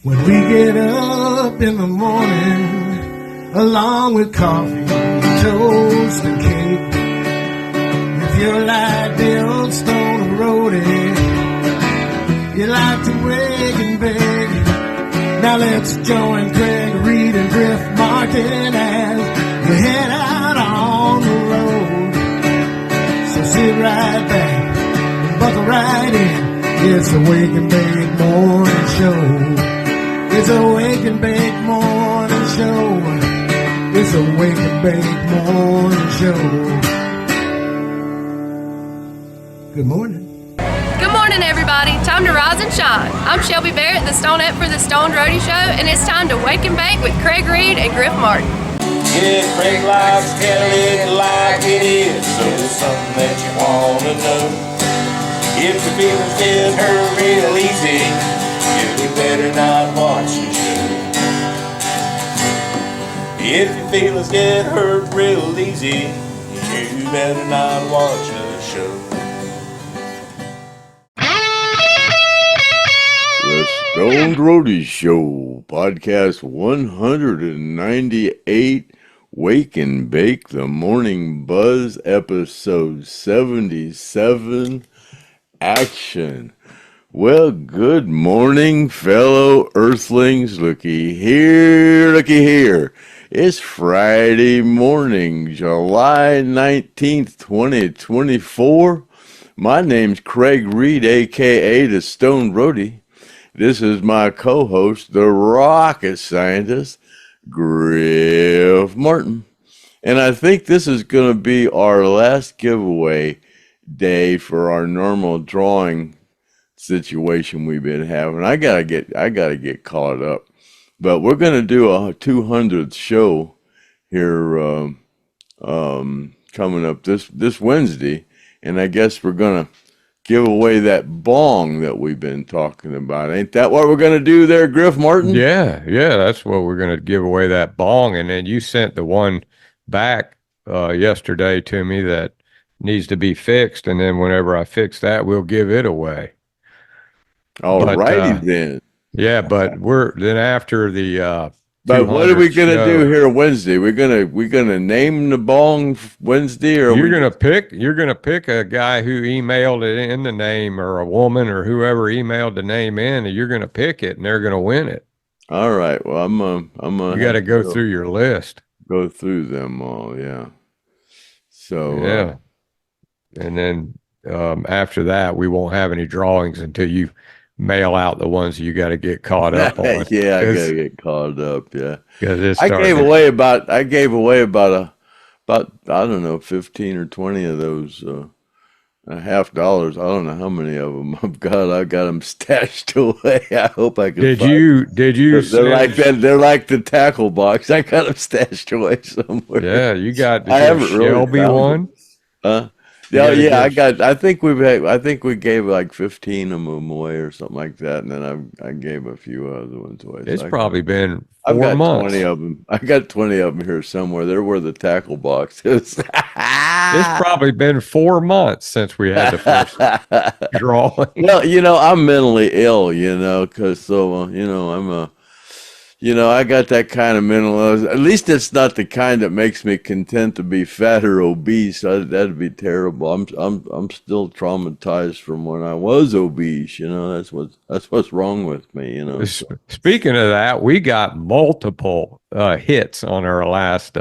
When we get up in the morning, along with coffee, toast, and cake, if you're like the old Stone Roadie, you like to wake and bake. Now let's join Craig, Reed, and Griff Martin as we head out on the road. So sit right back and buckle right in. It's a Wake and Bake Morning Show. It's a Wake and Bake Morning Show. It's a Wake and Bake Morning Show. Good morning. Good morning, everybody. Time to rise and shine. I'm Shelby Barrett, the Stoned for the Stoned Roadie Show, and it's time to Wake and Bake with Craig Reed and Griff Martin. Yeah, Craig likes telling it like it is, so it's something that you want to know. If the feelings get hurt real easy, you better not watch the show. If your feelings get hurt real easy, you better not watch the show. The Stoned Roadie Show, podcast 198, Wake and Bake, The Morning Buzz, episode 77, action. Well, good morning, fellow earthlings. Looky here. It's Friday morning, July 19th, 2024. My name's Craig Reed, a.k.a. the Stoned Roadie. This is my co-host, the rocket scientist, Griff Martin. And I think this is going to be our last giveaway day for our normal drawing situation we've been having. I gotta get caught up. But we're going to do a 200th show here coming up this Wednesday. And I guess we're going to give away that bong that we've been talking about. Ain't that what we're going to do there, Griff Martin? Yeah, that's what we're going to give away, that bong. And then you sent the one back yesterday to me that needs to be fixed. And then whenever I fix that, we'll give it away. All righty then. Yeah, but we're then after the but what are we gonna do here Wednesday? We're gonna name the bong Wednesday, or you're gonna pick a guy who emailed it in the name, or a woman, or whoever emailed the name in, and you're gonna pick it, and they're gonna win it. All right. Well, I'm you got to go through your list. Go through them all, yeah. So yeah, and then after that, we won't have any drawings until you mail out the ones you got to get caught up on. Yeah, I gotta get caught up. Yeah, because I gave away about I don't know, 15 or 20 of those $50. I don't know how many of them I've got. I got them stashed away. I hope I can. Did you? They're like that. They're like the tackle box. I got them stashed away somewhere. Yeah, you got. I haven't really Shelby one. Yeah, I think we gave like 15 of them away or something like that, and then I gave a few other ones away. It's probably been 4 I've got months. 20 of them. I got 20 of them here somewhere. They're where the tackle box is. It's probably been 4 months since we had the first drawing. Well, I'm mentally ill, because I'm I got that kind of mental. At least it's not the kind that makes me content to be fat or obese. That'd be terrible. I'm still traumatized from when I was obese. That's what's wrong with me. Speaking of that, we got multiple hits on our last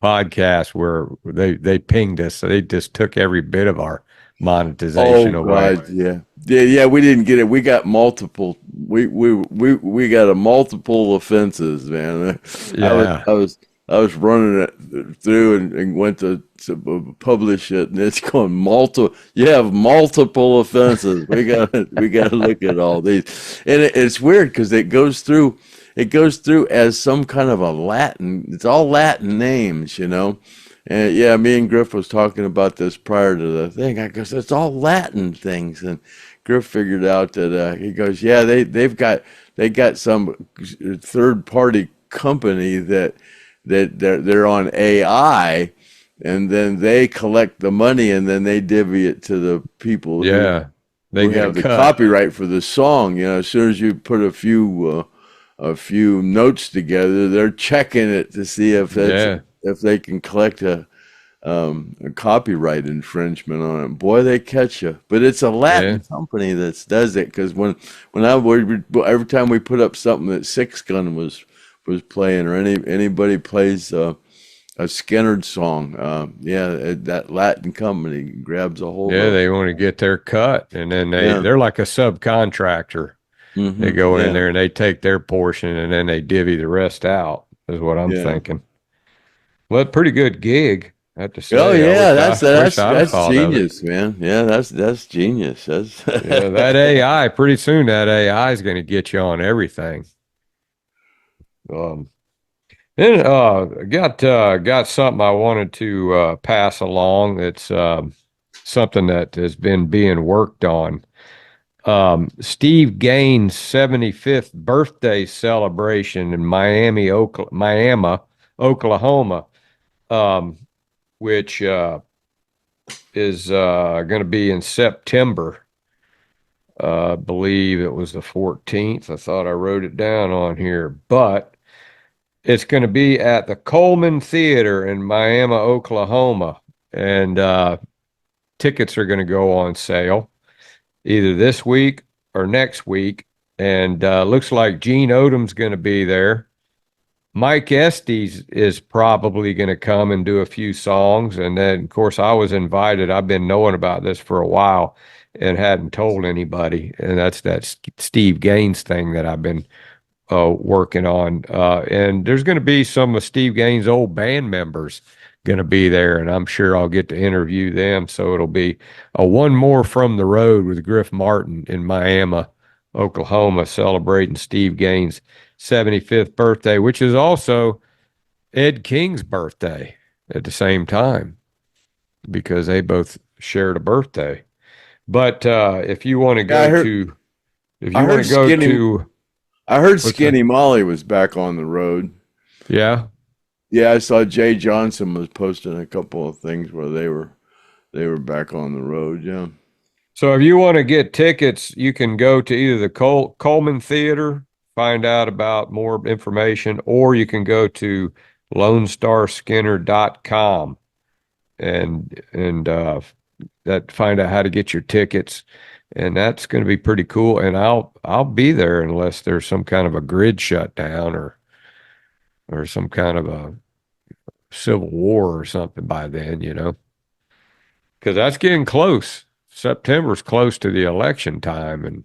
podcast where they pinged us. So they just took every bit of our monetization away. God, yeah. We didn't get it. We got multiple. We got a multiple offenses, man. Yeah. I was running it through and went to publish it, and it's going multiple. You have multiple offenses. We got to look at all these, and it's weird because it goes through as some kind of a Latin. It's all Latin names, And yeah, me and Griff was talking about this prior to the thing. I guess it's all Latin things, and Griff figured out that he goes, yeah, they got some third party company that they're on AI, and then they collect the money and then they divvy it to the people. Yeah, who have the copyright for the song. As soon as you put a few a few notes together, they're checking it to see if if they can collect a copyright infringement on it. Boy, they catch you. But it's a Latin company that does it, because every time we put up something that Six Gun was playing, or anybody plays a Skynyrd song, that Latin company grabs a hold of it. They want to get their cut, and then they're like a subcontractor. Mm-hmm. They go in there and they take their portion, and then they divvy the rest out, is what I'm thinking. Well, pretty good gig, I have to say. Oh yeah, that's genius, man. Yeah, that's genius. That's that AI. Pretty soon, that AI is going to get you on everything. Then got something I wanted to pass along. It's something that has been being worked on. Steve Gaines' 75th birthday celebration in Miami, Oklahoma, which is going to be in September. I believe it was the 14th. I thought I wrote it down on here, but it's going to be at the Coleman Theater in Miami, Oklahoma, and tickets are going to go on sale either this week or next week, and looks like Gene Odom's going to be there. Mike Estes is probably going to come and do a few songs, and then, of course, I was invited. I've been knowing about this for a while and hadn't told anybody, and that's that Steve Gaines thing that I've been working on. And there's going to be some of Steve Gaines' old band members going to be there, and I'm sure I'll get to interview them. So it'll be a One More from the Road with Griff Martin in Miami, Oklahoma, celebrating Steve Gaines' 75th birthday, which is also Ed King's birthday at the same time, because they both shared a birthday. But if you want to go I heard Skinny Molly was back on the road. Yeah. Yeah, I saw Jay Johnson was posting a couple of things where they were back on the road. Yeah. So if you want to get tickets, you can go to either the Coleman Theater, find out about more information, or you can go to LoneStarSkinner.com and that find out how to get your tickets. And that's going to be pretty cool. And I'll be there unless there's some kind of a grid shutdown or some kind of a civil war or something by then, because that's getting close. September's close to the election time, and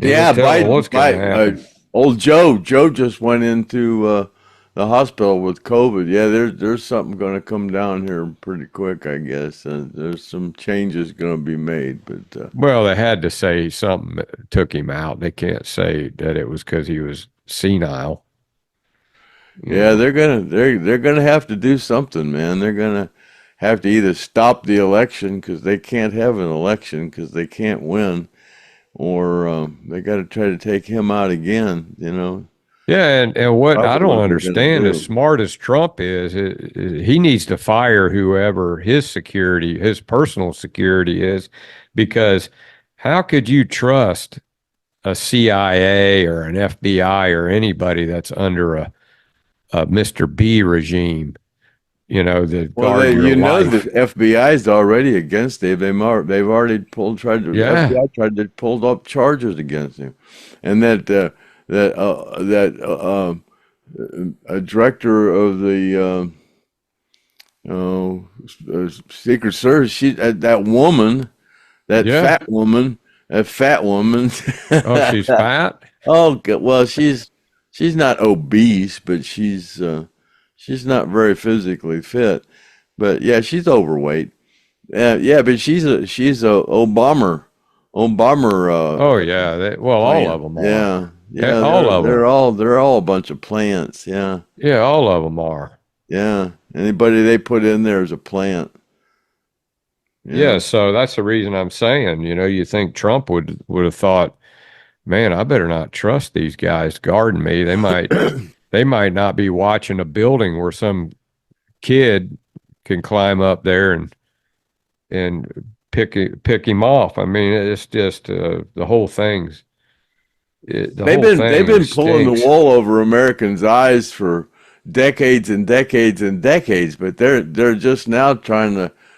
Biden, old Joe just went into the hospital with COVID. Yeah, there's something going to come down here pretty quick, I guess. There's some changes going to be made, but well, they had to say something took him out. They can't say that it was because he was senile. Yeah, they're gonna have to do something, man. They're gonna have to either stop the election, because they can't have an election because they can't win, or they got to try to take him out again. Yeah, and what I don't understand, as smart as Trump is, he needs to fire whoever his personal security is, because how could you trust a CIA or an FBI or anybody that's under a Mr. B regime? The FBI's already against him. They've already FBI tried to pull up charges against him, and that a director of the Secret Service, that woman, fat woman. Oh, she's fat? Oh, well, she's not obese, but she's not very physically fit. But yeah, she's overweight. Yeah, but she's a Obama. Oh yeah, all of them are. Yeah, all of them. They're all a bunch of plants. Yeah. Yeah, all of them are. Yeah, anybody they put in there is a plant. Yeah, so that's the reason I'm saying, you think Trump would have thought, man, I better not trust these guys guarding me. They might they might not be watching a building where some kid can climb up there and pick him off. I mean, it's just the whole thing's They've been pulling the wool over Americans' eyes for decades and decades and decades, but they're just now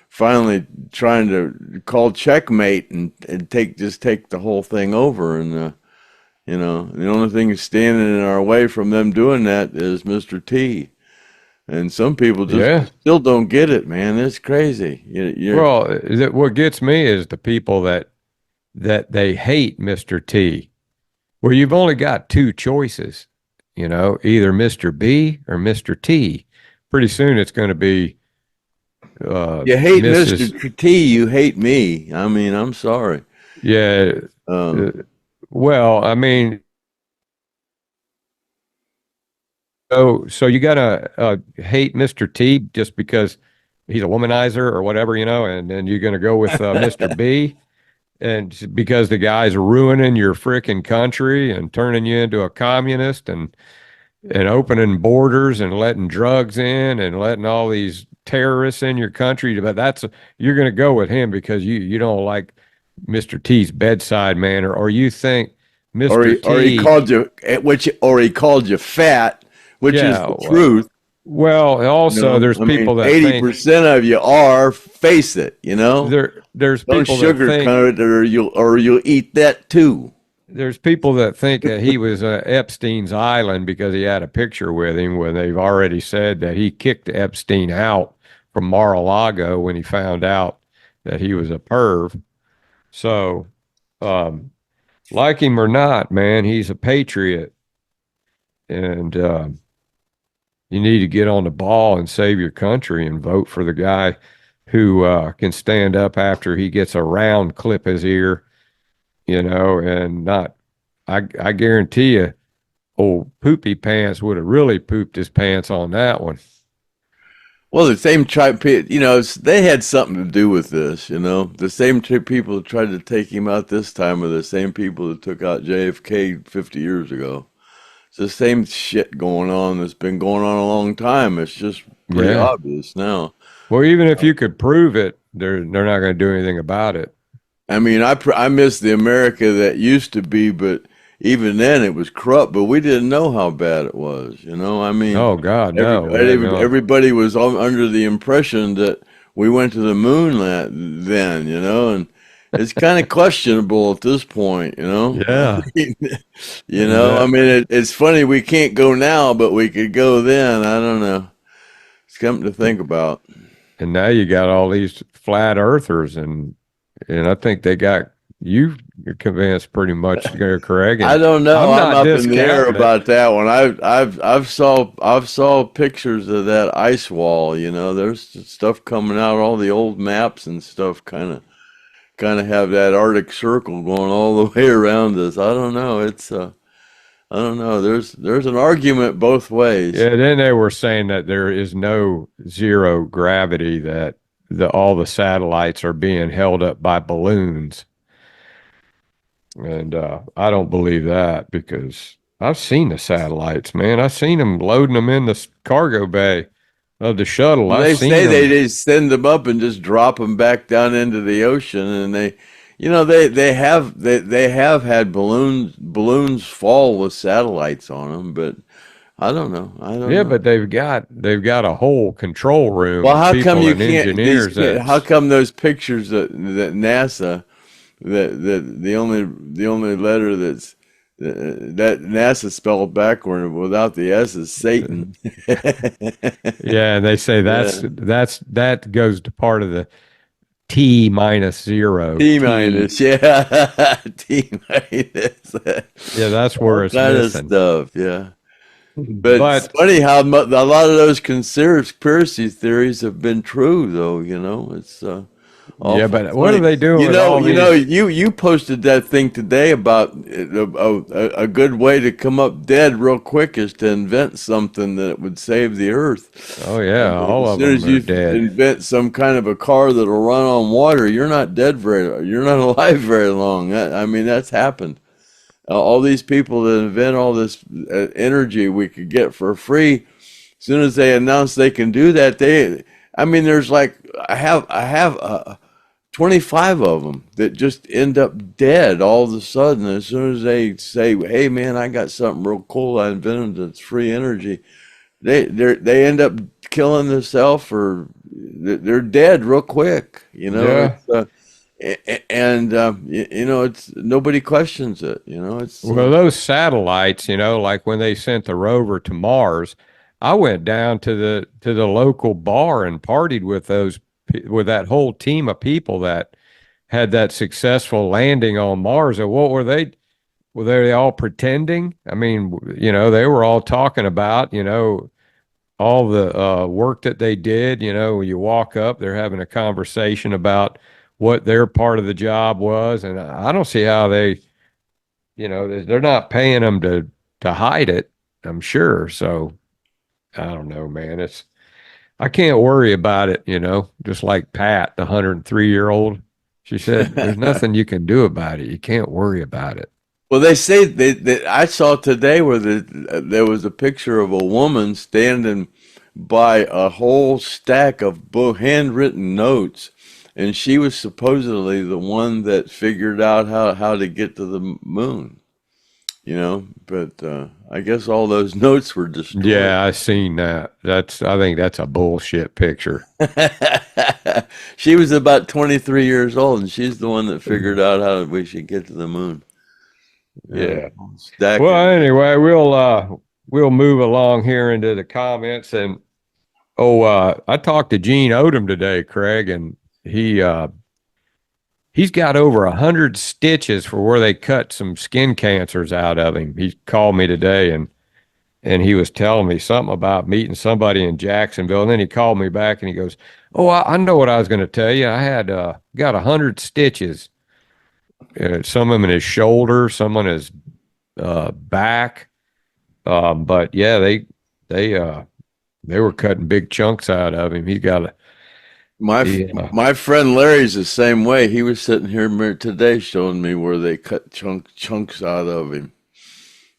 finally trying to call checkmate and take the whole thing over. And the only thing standing in our way from them doing that is Mr. T. And some people just still don't get it, man. It's crazy. What gets me is the people that they hate Mr. T. Well, you've only got two choices, either Mr. B or Mr. T. Pretty soon it's going to be you hate Mr. T, you hate me. I mean, I'm sorry. Yeah. Well, I mean, so you gotta hate Mr. T just because he's a womanizer or whatever, and then you're gonna go with Mr. B, and because the guy's ruining your freaking country and turning you into a communist and opening borders and letting drugs in and letting all these terrorists in your country, but you're gonna go with him because you don't like Mr. T's bedside manner, or you think Mr. T, or he called you fat, which is the truth. Well, also there's people that 80% of you are. Face it, There's don't people sugarcoat it, or you'll eat that too. There's people that think that he was Epstein's island because he had a picture with him, when they've already said that he kicked Epstein out from Mar-a-Lago when he found out that he was a perv. So, like him or not, man, he's a patriot, and you need to get on the ball and save your country and vote for the guy who can stand up after he gets a round clip his ear, and not. I guarantee you, old Poopy Pants would have really pooped his pants on that one. Well, the same tribe, they had something to do with this, The same people who tried to take him out this time are the same people that took out JFK 50 years ago. It's the same shit going on that's been going on a long time. It's just pretty obvious now. Well, even if you could prove it, they're not going to do anything about it. I mean, I miss the America that used to be, but even then it was corrupt, but we didn't know how bad it was, I mean, oh God, no. Everybody was under the impression that we went to the moon then, and it's kind of questionable at this point, Yeah. I mean, it's funny we can't go now, but we could go then. I don't know. It's something to think about. And now you got all these flat earthers, and I think they got you're convinced pretty much, Craig. I don't know. I'm up in the air about that one. I've saw pictures of that ice wall. There's stuff coming out. All the old maps and stuff kind of have that Arctic Circle going all the way around us. I don't know. I don't know. There's an argument both ways. Yeah. Then they were saying that there is no zero gravity, that all the satellites are being held up by balloons. And I don't believe that, because I've seen the satellites, man. I've seen them loading them in the cargo bay of the shuttle. They say they just send them up and just drop them back down into the ocean, and they have had balloons fall with satellites on them, but I don't know. Yeah, but they've got a whole control room. Well, how come you can't? How come those pictures that NASA? That the only letter that NASA spelled backward without the S is Satan. Yeah, and they say that goes to part of the T minus zero. T minus, yeah. T minus. Yeah, that's where it's kind missing. Of stuff, yeah. But it's funny how a lot of those conspiracy theories have been true, though. It's yeah, but what are they doing? You posted that thing today about a good way to come up dead real quick is to invent something that would save the earth. Oh yeah, all of them are dead. As soon as you invent some kind of a car that'll run on water, you're not you're not alive very long. I mean, that's happened. All these people that invent all this energy we could get for free, as soon as they announce they can do that, there's like I have 25 of them that just end up dead all of a sudden as soon as they say, "Hey, man, I got something real cool I invented that's free energy." They end up killing themselves, or they're dead real quick. Yeah. It's nobody questions it. It's Well, those satellites, like when they sent the rover to Mars, I went down to the local bar and partied with with that whole team of people that had that successful landing on Mars. And what were they? Were they all pretending? I mean, they were all talking about, all the work that they did. You walk up, they're having a conversation about what their part of the job was, and I don't see how they're not paying them to hide it, I'm sure. So I don't know, man. I can't worry about it, just like Pat, the 103-year-old. She said, "There's nothing you can do about it. You can't worry about it." Well, they say I saw today where there was a picture of a woman standing by a whole stack of handwritten notes, and she was supposedly the one that figured out how to get to the moon. But I guess all those notes were destroyed. Yeah, I seen that. I think that's a bullshit picture. She was about 23 years old, and she's the one that figured out how we should get to the moon. Yeah. Well, anyway, we'll move along here into the comments, and I talked to Gene Odom today, Craig, and he's got over 100 stitches for where they cut some skin cancers out of him. He called me today, and he was telling me something about meeting somebody in Jacksonville, and then he called me back and he goes, "Oh, I know what I was going to tell you. I had got 100 stitches." Some of them in his shoulder, some on his back. But yeah, they were cutting big chunks out of him. He's got my friend Larry's the same way. He was sitting here today showing me where they cut chunks out of him.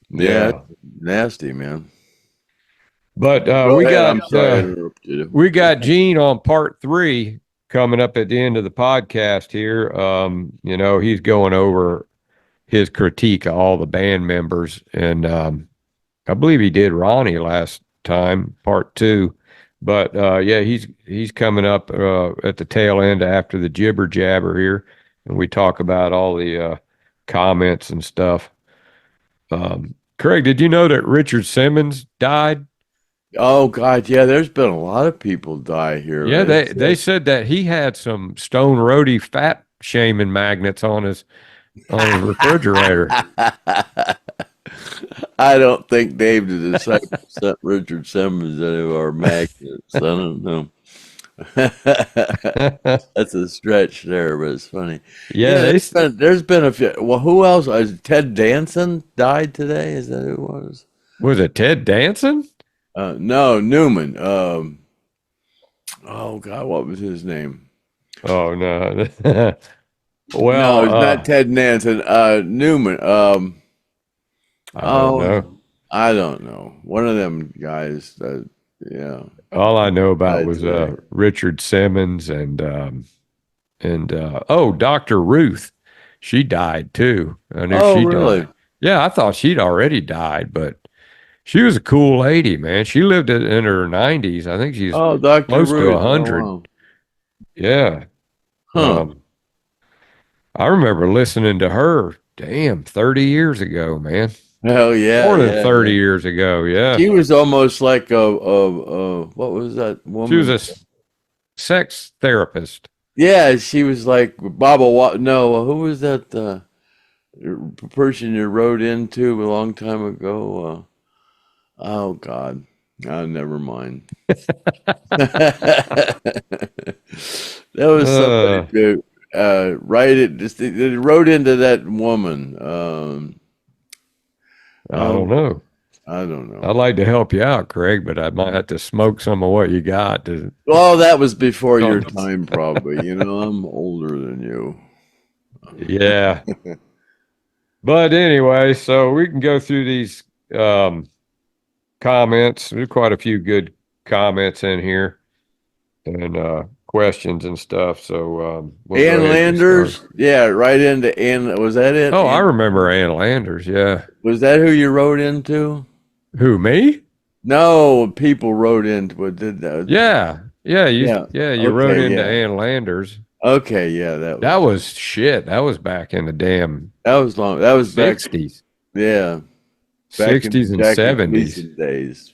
Yeah, nasty, man. But we got Gene on part 3 coming up at the end of the podcast here. He's going over his critique of all the band members, and I believe he did Ronnie last time, part 2. But he's coming up at the tail end after the jibber jabber here, and we talk about all the comments and stuff. Craig, did you know that Richard Simmons died? Oh God, yeah. There's been a lot of people die here. Yeah, they said that he had some Stone Roadie fat shaming magnets on his refrigerator. I don't think Dave the Disciple sent Richard Simmons any of our magnets. I don't know. That's a stretch there, but it's funny. Yeah, there's been a few. Well, who else? Ted Danson died today. Is that who it was? Was it Ted Danson? No, Newman. Oh God, what was his name? Oh no. Well, no, it's not Ted Danson. Newman. I don't know. One of them guys. Yeah. All I know about was Richard Simmons and Dr. Ruth. She died too. I knew she really? died. Yeah, I thought she'd already died, but she was a cool lady, man. She lived in her 90s. I think she's close to 100. Oh, wow. Yeah. Huh. I remember listening to her, 30 years ago, man. Hell yeah. More than 30 years ago, yeah. She was almost like what was that woman? She was a sex therapist. Yeah, she was like Baba. No, who was that person you wrote into a long time ago? Oh God, never mind. That was somebody who they wrote into that woman. I don't know. I'd like to help you out, Craig, but I might have to smoke some of what you got. Well, that was before your time, probably. I'm older than you. Yeah. But anyway, so we can go through these comments. There's quite a few good comments in here. And of questions and stuff. So we'll go Ann ahead and Landers, start. yeah, right into Ann. Was that it? Oh, I Ann, remember Ann Landers. Yeah. was that who you wrote into? Who, me? No, people wrote into it. Did that? Yeah. Yeah. Yeah. You wrote Okay. into Yeah. Ann Landers. Okay. Yeah. That That was. was shit. That was back in the damn That was long. That was back. 60s, Yeah. Back in 60s the and Jackie 70s. Gleason days.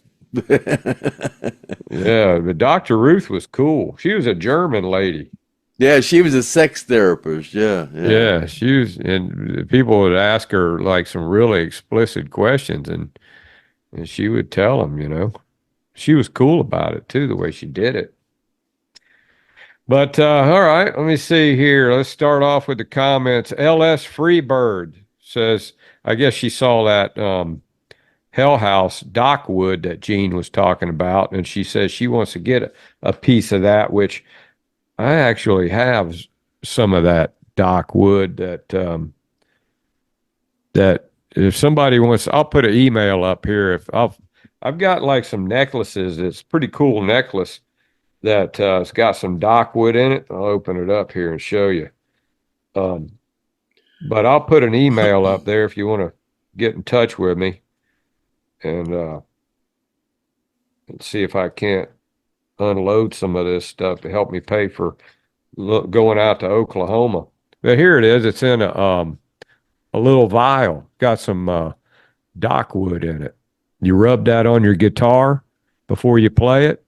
Yeah. But Dr. Ruth was cool. She was a German lady. Yeah, she was a sex therapist. Yeah. Yeah. She was, and people would ask her like some really explicit questions and she would tell them, she was cool about it too, the way she did it. But all right, let me see here. Let's start off with the comments. LS Freebird says, I guess she saw that Hell House Dockwood that Gene was talking about, and she says she wants to get a piece of that, which I actually have some of that Dockwood that if somebody wants, I'll put an email up here. I've got like some necklaces. It's a pretty cool necklace that it's got some dockwood in it. I'll open it up here and show you. But I'll put an email up there if you want to get in touch with me and see if I can't unload some of this stuff to help me pay for going out to Oklahoma. But here it is. It's in a little vial. Got some dockwood in it. You rub that on your guitar before you play it,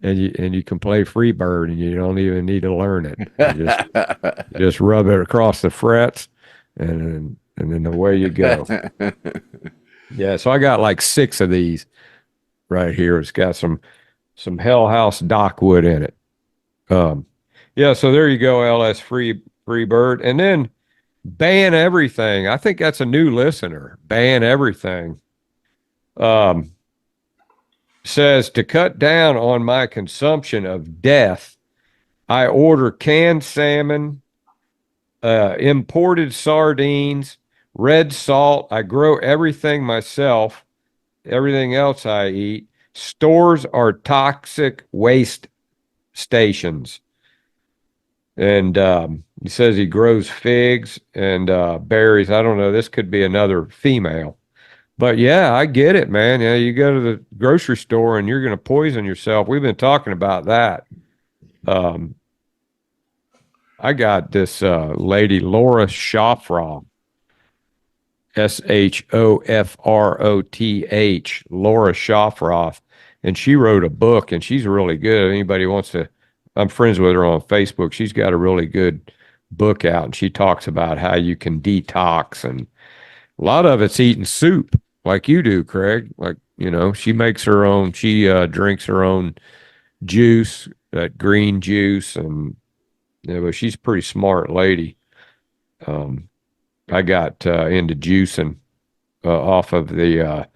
and you can play Freebird, and you don't even need to learn it. You just rub it across the frets, and then away you go. Yeah, so I got like 6 of these right here. It's got some Hell House Dockwood in it. Yeah, so there you go, LS Freebird. And then Ban Everything. I think that's a new listener. Ban Everything. Says, to cut down on my consumption of death, I order canned salmon, imported sardines, red salt. I grow everything myself. Everything else I eat. Stores are toxic waste stations. And he says he grows figs and berries. I don't know. This could be another female. But yeah, I get it, man. Yeah, you go to the grocery store and you're going to poison yourself. We've been talking about that. I got this lady, Laura Shofroth, Shofroth, Laura Shofroth, and she wrote a book, and she's really good. Anybody wants to, I'm friends with her on Facebook. She's got a really good book out, and she talks about how you can detox, and a lot of it's eating soup like you do, Craig. Like, she makes her own, she drinks her own juice, that green juice, and but she's a pretty smart lady. I got into juicing off of the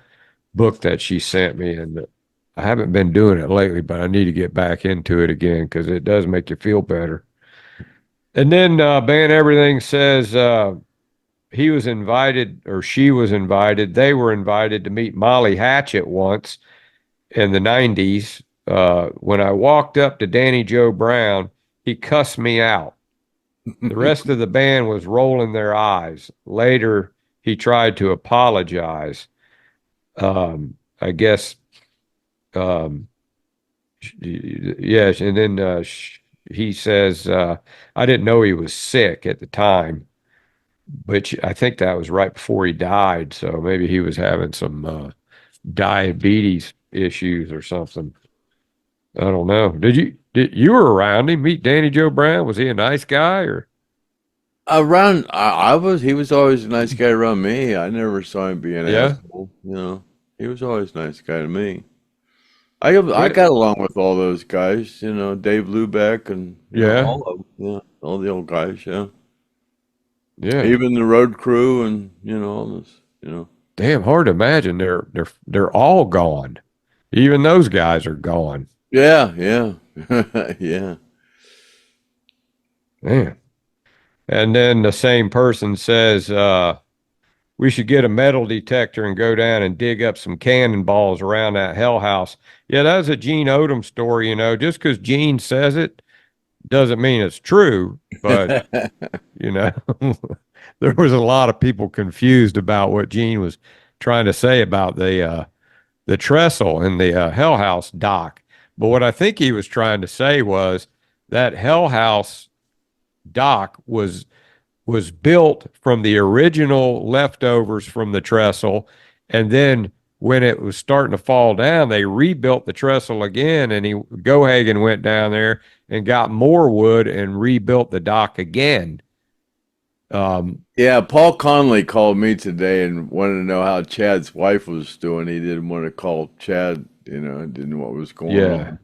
book that she sent me, and I haven't been doing it lately, but I need to get back into it again because it does make you feel better. And then Ban Everything says he was invited, or she was invited, they were invited to meet Molly Hatchet once in the 90s. When I walked up to Danny Joe Brown, he cussed me out. The rest of the band was rolling their eyes. Later, he tried to apologize. I guess, yes. And then he says, I didn't know he was sick at the time, but I think that was right before he died. So maybe he was having some diabetes issues or something. I don't know. Did you were around him, meet Danny Joe Brown? Was he a nice guy or? He was always a nice guy around me. I never saw him being an Yeah. asshole. He was always a nice guy to me. I got along with all those guys, Dave Lubeck and Yeah. all of them, all the old guys, yeah. Yeah. Even the road crew and all this, Damn, hard to imagine they're all gone. Even those guys are gone. Yeah, yeah. Man. And then the same person says, we should get a metal detector and go down and dig up some cannonballs around that hell house. Yeah, that's a Gene Odom story, Just because Gene says it Doesn't mean it's true, but you know, there was a lot of people confused about what Gene was trying to say about the trestle in the Hell House dock. But what I think he was trying to say was that Hell House dock was built from the original leftovers from the trestle, and then when it was starting to fall down, they rebuilt the trestle again, and Gohagen went down there and got more wood and rebuilt the dock again. Yeah, Paul Conley called me today and wanted to know how Chad's wife was doing. He didn't want to call Chad, didn't know what was going on.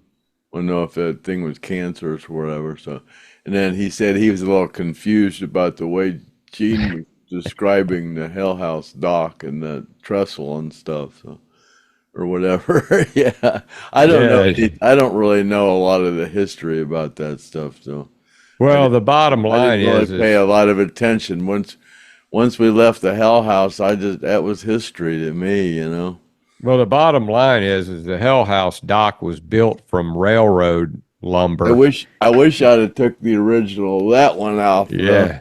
Want to know if that thing was cancerous or whatever. So, and then he said he was a little confused about the way Gene was describing the Hell House dock and the trestle and stuff. So, or whatever. Yeah, I don't know. I don't really know a lot of the history about that stuff. So, well, the bottom line is pay a lot of attention once we left the Hell House. That was history to me. Well, the bottom line is the Hell House dock was built from railroad lumber. I wish I'd have took the original that one out. Yeah.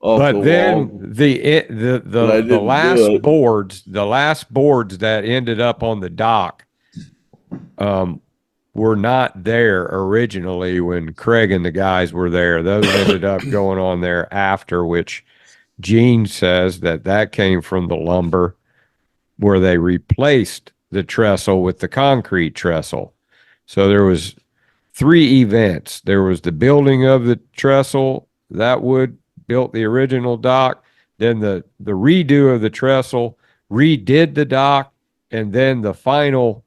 But then the last boards that ended up on the dock were not there originally when Craig and the guys were there. Those ended up going on there after, which Gene says that came from the lumber where they replaced the trestle with the concrete trestle. So there was 3 events. There was the building of the trestle, that wood built the original dock, then the redo of the trestle redid the dock, and then the final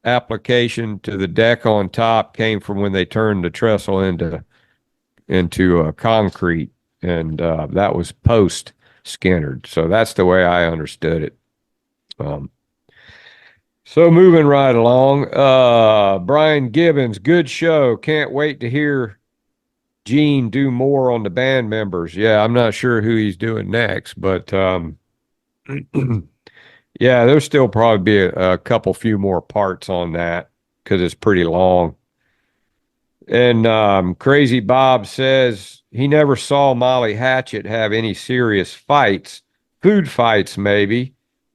application to the deck on top came from when they turned the trestle into concrete, and that was post Skynyrd. So that's the way I understood it. So moving right along, Brian Gibbons, good show. Can't wait to hear Gene do more on the band members. Yeah, I'm not sure who he's doing next, but yeah, there'll still probably be a few more parts on that because it's pretty long. And Crazy Bob says he never saw Molly Hatchet have any serious fights, food fights maybe.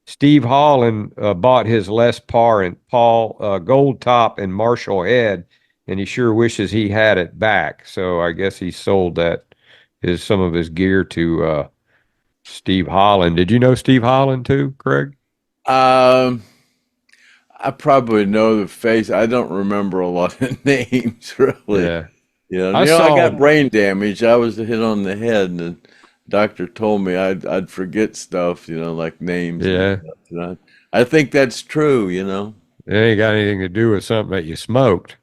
Steve Holland bought his Les Paul and Paul Goldtop and Marshall Head, and he sure wishes he had it back. So I guess he sold some of his gear to Steve Holland. Did you know Steve Holland too, Craig? I probably know the face. I don't remember a lot of names, really. Yeah. I got brain damage. I was hit on the head, and the doctor told me I'd forget stuff, like names. Yeah. And I think that's true, It ain't got anything to do with something that you smoked.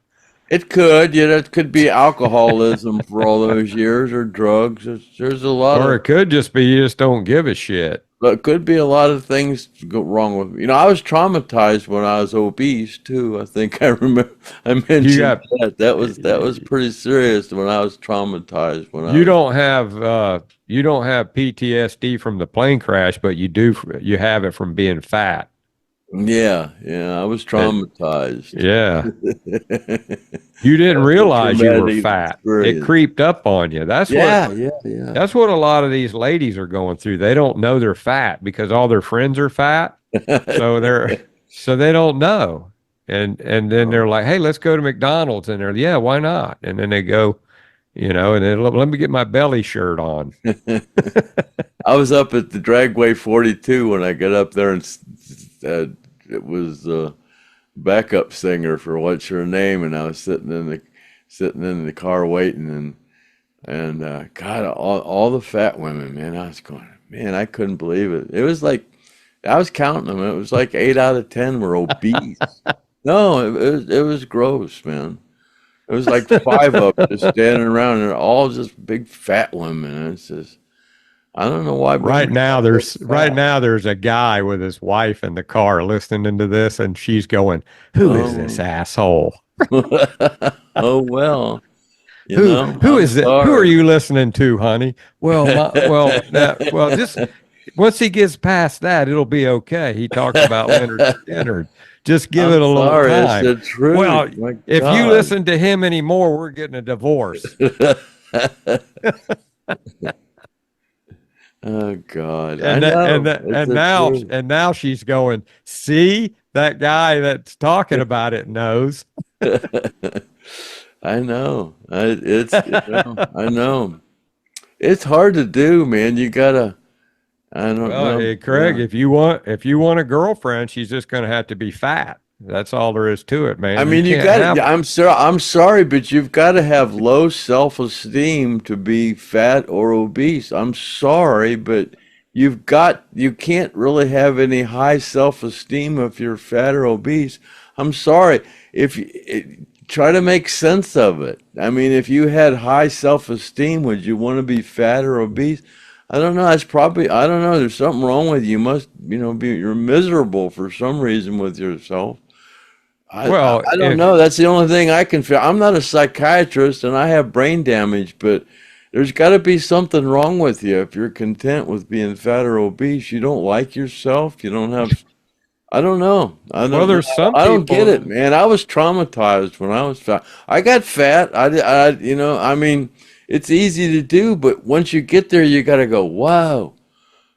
It could, it could be alcoholism for all those years, or drugs. There's a lot Or it could just be you just don't give a shit. But it could be a lot of things go wrong with me. I was traumatized when I was obese too. I think I remember I mentioned that. That was pretty serious when I was traumatized. You don't have PTSD from the plane crash, but you have it from being fat. Yeah, I was traumatized. Yeah. You didn't realize you were fat. It creeped up on you. That's That's what a lot of these ladies are going through. They don't know they're fat because all their friends are fat. So they don't know. And then they're like, "Hey, let's go to McDonald's." And they're, "Yeah, why not?" And then they go, and then let me get my belly shirt on. I was up at the Dragway 42 when I got up there, and it was a backup singer for What's Her Name, and I was sitting in the car waiting, and God, all the fat women, man, I was going, man, I couldn't believe it. It was like I was counting them. It was like 8 out of 10 were obese. No, it was gross, man. It was like 5 of them just standing around, and they're all just big fat women. And it's just, I don't know why. Right now there's a guy with his wife in the car listening to this, and she's going, "Who is this asshole?" Oh well. Who is it? Who are you listening to, honey? Well, once he gets past that, it'll be okay. He talks about Lynyrd Skynyrd. Just give I'm it a little sorry, time. it's the truth. Well, My if you God. listen to him anymore, we're getting a divorce. Oh God. And I that, and know. that, It's and the now truth. and now she's going, see, that guy that's talking about it knows. I know. I know. It's hard to do, man. You gotta. I don't Well, know. hey, Craig, Yeah. if you want a girlfriend, she's just going to have to be fat. That's all there is to it, man. I You mean, you can't got have to. I'm sorry, but you've got to have low self-esteem to be fat or obese. I'm sorry, but you can't really have any high self-esteem if you're fat or obese. I'm sorry. Try to make sense of it. I mean, if you had high self-esteem, would you want to be fat or obese? I don't know. That's probably, I don't know. There's something wrong with you. You must, you're miserable for some reason with yourself. well, I don't if know. That's the only thing I can feel. I'm not a psychiatrist and I have brain damage, but there's got to be something wrong with you if you're content with being fat or obese. You don't like yourself. You don't have. I don't know. well, there's some I don't get it, people. man. I was traumatized when I was fat. I got fat. I mean, it's easy to do, but once you get there, you got to go, wow,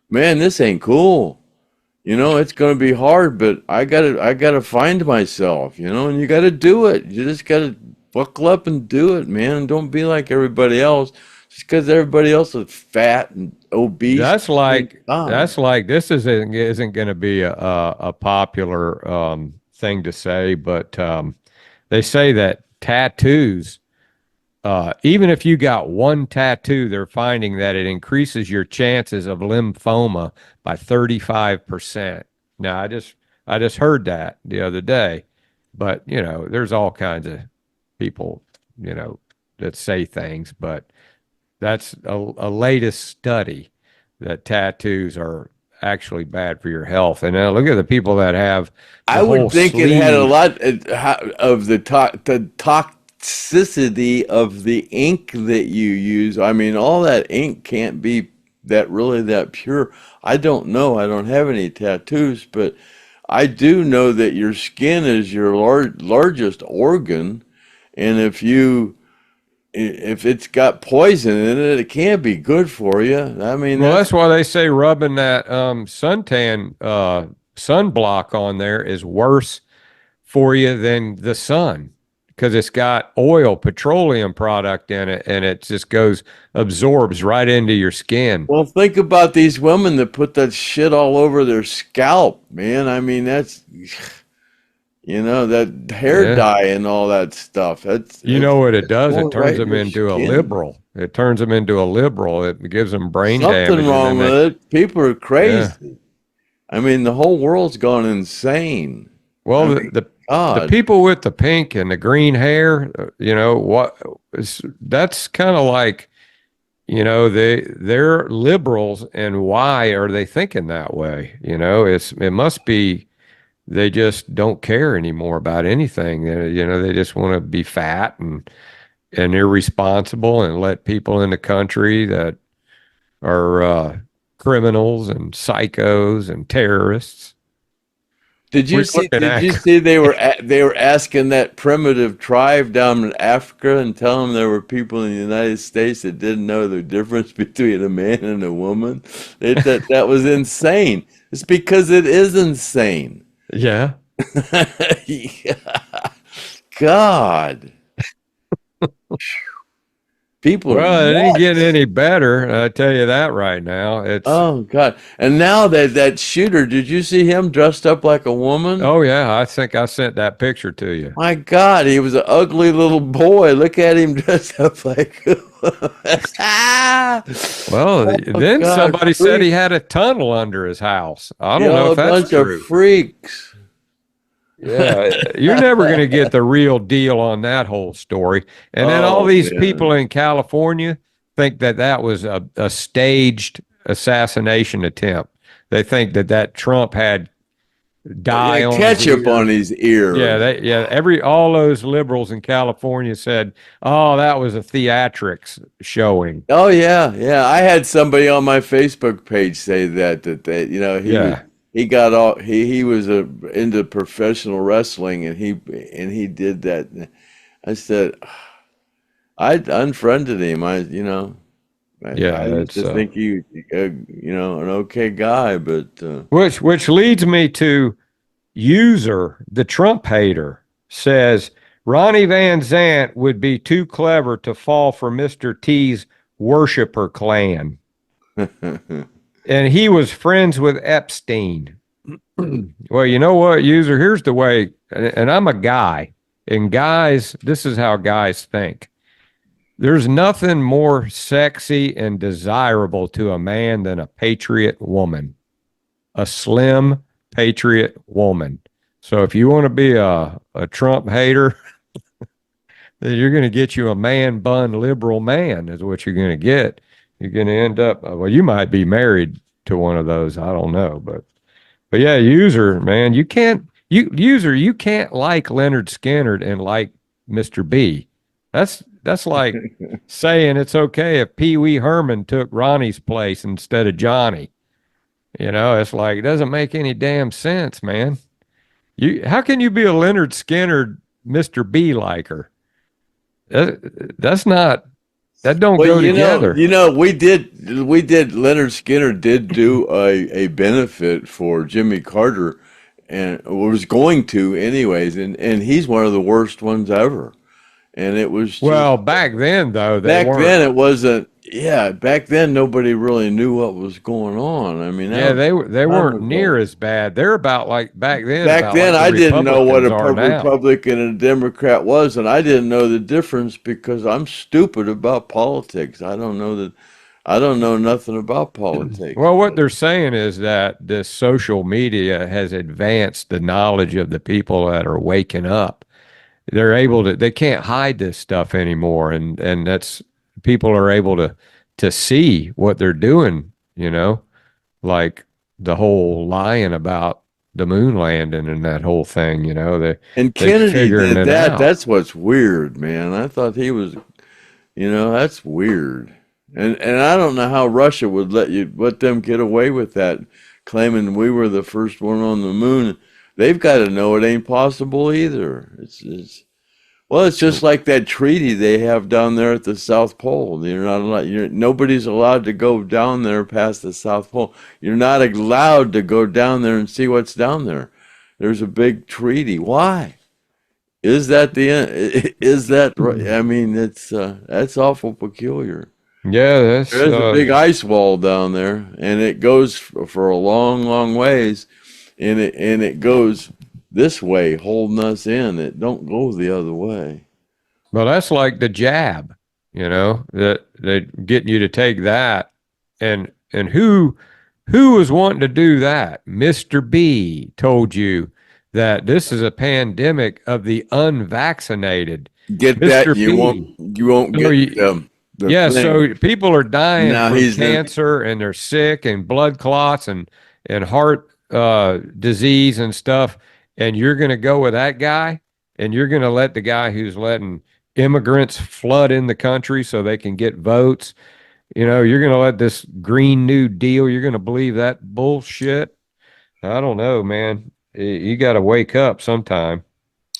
man, this ain't cool. It's going to be hard, but I gotta find myself, and you got to do it. You just got to buckle up and do it, man. And don't be like everybody else. Just because everybody else is fat and obese. That's like this isn't going to be a popular thing to say, but they say that tattoos, even if you got one tattoo, they're finding that it increases your chances of lymphoma by 35%. Now, I just heard that the other day, but there's all kinds of people, that say things, but that's a latest study that tattoos are actually bad for your health. And now look at the people that have I the whole would think it had a sleeve. lot of the toxicity of the ink that you use. I mean, all that ink can't be that pure. I don't know. I don't have any tattoos, but I do know that your skin is your largest organ, and if it's got poison in it, it can't be good for you. I mean, Well, that's why they say rubbing that suntan sunblock on there is worse for you than the sun because it's got petroleum product in it, and it just absorbs right into your skin. well, think about these women that put that shit all over their scalp, man. I mean, that's that hair Yeah. dye and all that stuff. You know what it It's does? It going turns right in them your into a skin. liberal. It turns them into a liberal. It gives them brain Something damage, and wrong then with it. People are yeah. crazy. I mean, the whole world's gone insane. I Well, mean, the God. people with the pink and the green hair, that's kind of like, they're liberals, and why are they thinking that way? It must be they just don't care anymore about anything. They just want to be fat and irresponsible and let people in the country that are criminals and psychos and terrorists. Did you We're see? looking Did at. you see they were asking that primitive tribe down in Africa and telling them there were people in the United States that didn't know the difference between a man and a woman? That was insane. It's because it is insane. Yeah. Yeah. God, people are Well, it ain't getting nuts. any better. I tell you that right now. Oh God! And now that shooter, did you see him dressed up like a woman? Oh yeah, I think I sent that picture to you. My God, he was an ugly little boy. Look at him dressed up like. Ah! Well, Oh then God, somebody said freak! he had a tunnel under his house. I don't know Y'all a if that's bunch of true. freaks. Yeah, you're never going to get the real deal on that whole story. And then all Oh these people man. in California think that was a staged assassination attempt. They think that Trump had dye on his ketchup on ears. his ear. All those liberals in California said, "Oh, that was a theatrics showing." Oh yeah. I had somebody on my Facebook page say that they, you know, he got all he was into professional wrestling and he did that. I said I unfriended him. I used to think he you know, an okay guy, but which leads me to User, the Trump hater, says Ronnie Van Zant would be too clever to fall for Mr. T's worshiper clan. And he was friends with Epstein. Well, you know what, User? Here's the way, and I'm a guy, and guys, this is how guys think. There's nothing more sexy and desirable to a man than a patriot woman, a slim patriot woman. So if you want to be a Trump hater, then you're going to get you a man bun liberal man is what you're going to get. You're going to end up, well, you might be married to one of those. I don't know, but yeah, User, man, you can't like Lynyrd Skynyrd and like Mr. B. That's like saying it's okay if Pee Wee Herman took Ronnie's place instead of Johnny. You know, it's like, it doesn't make any damn sense, man. How can you be a Lynyrd Skynyrd Mr. B liker? That's not, that don't go together. We did Lynyrd Skynyrd did do a benefit for Jimmy Carter, and was going to anyways, and he's one of the worst ones ever. And it was just, back then though. It wasn't. Yeah, back then nobody really knew what was going on. I mean, they weren't near as bad. They're about like back then. Back then, I didn't know what a Republican and a Democrat was, and I didn't know the difference because I'm stupid about politics. I don't know nothing about politics. Well, what they're saying is that this social media has advanced the knowledge of the people that are waking up. They can't hide this stuff anymore. And that's, people are able to see what they're doing, you know, like the whole lying about the moon landing and that whole thing, you know, and Kennedy did that. That's what's weird, man. I thought he was, you know, that's weird. And I don't know how Russia would let them get away with that, claiming we were the first one on the moon. They've got to know it ain't possible either. It's just like that treaty they have down there at the South Pole. You're not allowed. Nobody's allowed to go down there past the South Pole. You're not allowed to go down there and see what's down there. There's a big treaty. Why? Is that the end? Is that right? I mean, that's awful peculiar. Yeah, there's a big ice wall down there, and it goes for a long, long ways. And it goes this way, holding us in. It don't go the other way. Well, that's like the jab, you know, that they getting you to take that. And who was wanting to do that? Mr. B told you that this is a pandemic of the unvaccinated. Get Mr. that? You won't get them. So people are dying from cancer and they're sick and blood clots and heart disease and stuff, and you're going to go with that guy, and you're going to let the guy who's letting immigrants flood in the country so they can get votes, you know, you're going to let this Green New Deal, you're going to believe that bullshit? I don't know, man. You got to wake up sometime.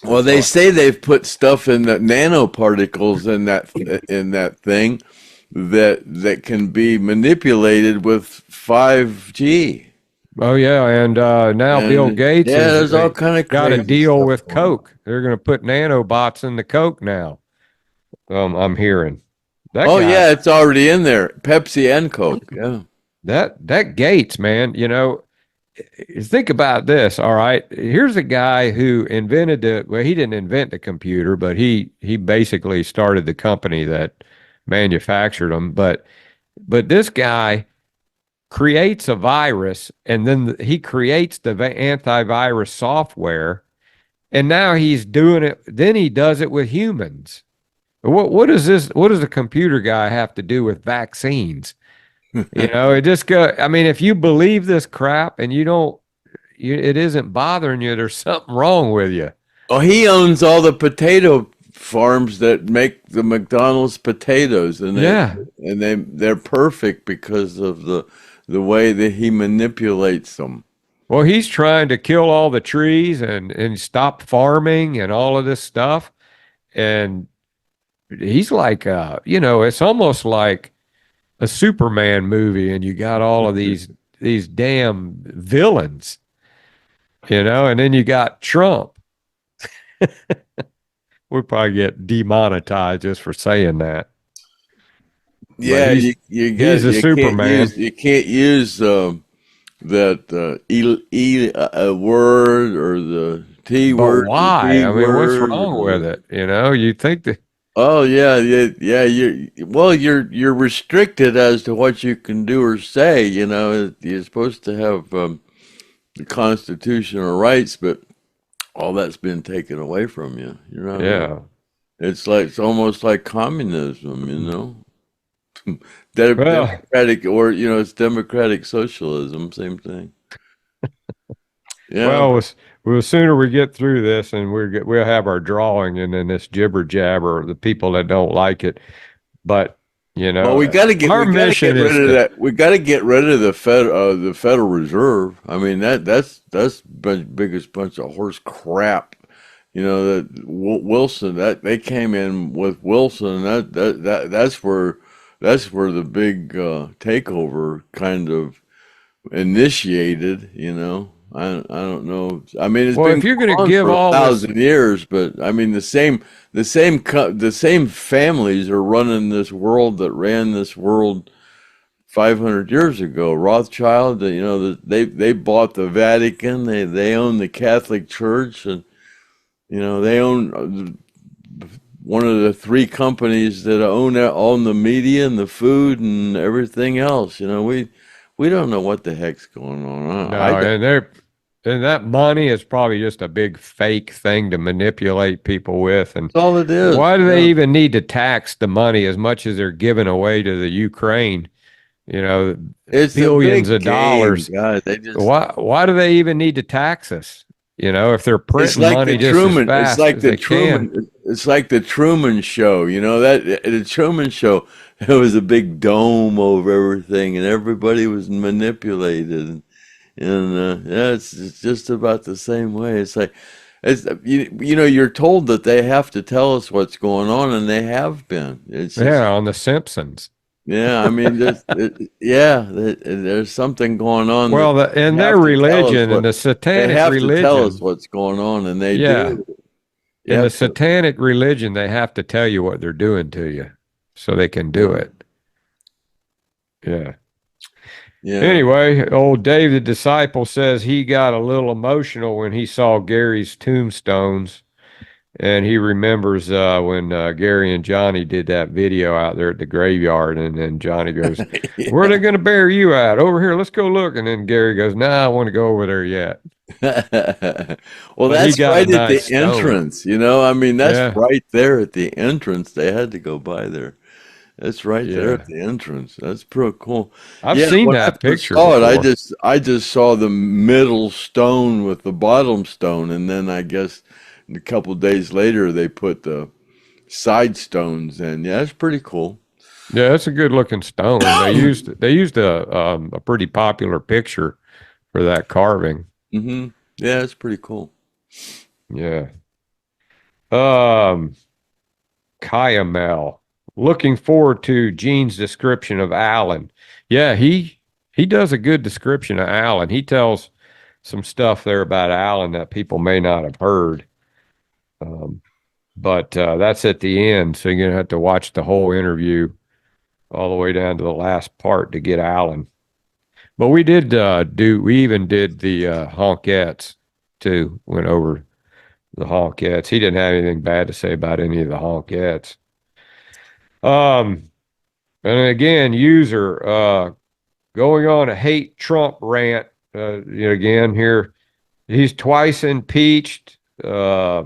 Well, they say they've put stuff in the nanoparticles in that thing that can be manipulated with 5G. Oh yeah, and now Bill Gates there's all kind of got a deal with Coke. They're going to put nanobots in the Coke now. I'm hearing. Yeah, it's already in there. Pepsi and Coke. Yeah. That Gates, man. You know, think about this. All right, here's a guy who invented he didn't invent the computer, but he basically started the company that manufactured them. But this guy creates a virus, and then he creates the antivirus software, and now he's doing it. Then he does it with humans. What is this? What does a computer guy have to do with vaccines? You know, it just go. I mean, if you believe this crap and you don't it isn't bothering you, there's something wrong with you. Oh, he owns all the potato farms that make the McDonald's potatoes, and they're perfect because of the way that he manipulates them. Well, he's trying to kill all the trees and stop farming and all of this stuff. And he's like, it's almost like a Superman movie, and you got all of these damn villains, and then you got Trump. We'll probably get demonetized just for saying that. Yeah, he's a Superman. You can't use that word or the T word. Why? I mean, what's wrong with it? You think that. Oh yeah. You're restricted as to what you can do or say. You're supposed to have the constitutional rights, but all that's been taken away from you. Yeah. It's almost like communism. Democratic, or it's democratic socialism. Same thing. Yeah. Well, the sooner we get through this, and we'll have our drawing, and then this jibber jabber, the people that don't like it. But well, we got to get rid of that. We got to get rid of the Federal Reserve. I mean, that's the biggest bunch of horse crap. That Wilson, that they came in with Wilson, that's where the big takeover kind of initiated. I don't know. I mean, it's been if you're going to give for all 1,000 years, but I mean the same families are running this world that ran this world 500 years ago. Rothschild, they bought the Vatican. They own the Catholic Church, and they own one of the three companies that own the media and the food and everything else. We don't know what the heck's going on. And that money is probably just a big fake thing to manipulate people with. And that's all it is. Why do they even need to tax the money as much as they're giving away to the Ukraine? It's billions of dollars. God. Why do they even need to tax us? If they're printing money just as fast as they can. It's like the Truman Show. That the Truman Show, there was a big dome over everything, and everybody was manipulated. And it's just about the same way. It's like, you're told that they have to tell us what's going on, and they have been. On The Simpsons. Yeah, I mean, there's something going on. Well, in their religion and the satanic religion, they have to tell us what's going on, and they do. In the satanic religion, they have to tell you what they're doing to you, so they can do it. Yeah. Yeah. Anyway, old Dave the Disciple says he got a little emotional when he saw Gary's tombstones, and he remembers when Gary and Johnny did that video out there at the graveyard, and then Johnny goes, "Where are they going to bury you at? Over here, let's go look." And then Gary goes, "Nah, I want to go over there yet." Well, that's right at the entrance, I mean, that's right there at the entrance. They had to go by there. That's right there at the entrance. That's pretty cool. I've seen that picture. I just saw the middle stone with the bottom stone, and then I guess a couple of days later they put the side stones in. Yeah, it's pretty cool. Yeah, it's a good looking stone. They used a pretty popular picture for that carving. Mm-hmm. Yeah, it's pretty cool. Yeah. Kayamel. Looking forward to Gene's description of Alan. Yeah, he does a good description of Alan. He tells some stuff there about Alan that people may not have heard. But that's at the end, so you're going to have to watch the whole interview all the way down to the last part to get Alan. But we did we even did the honkettes too, went over the honkettes. He didn't have anything bad to say about any of the honkettes. And again, user going on a hate Trump rant. Again here, he's twice impeached. Yeah,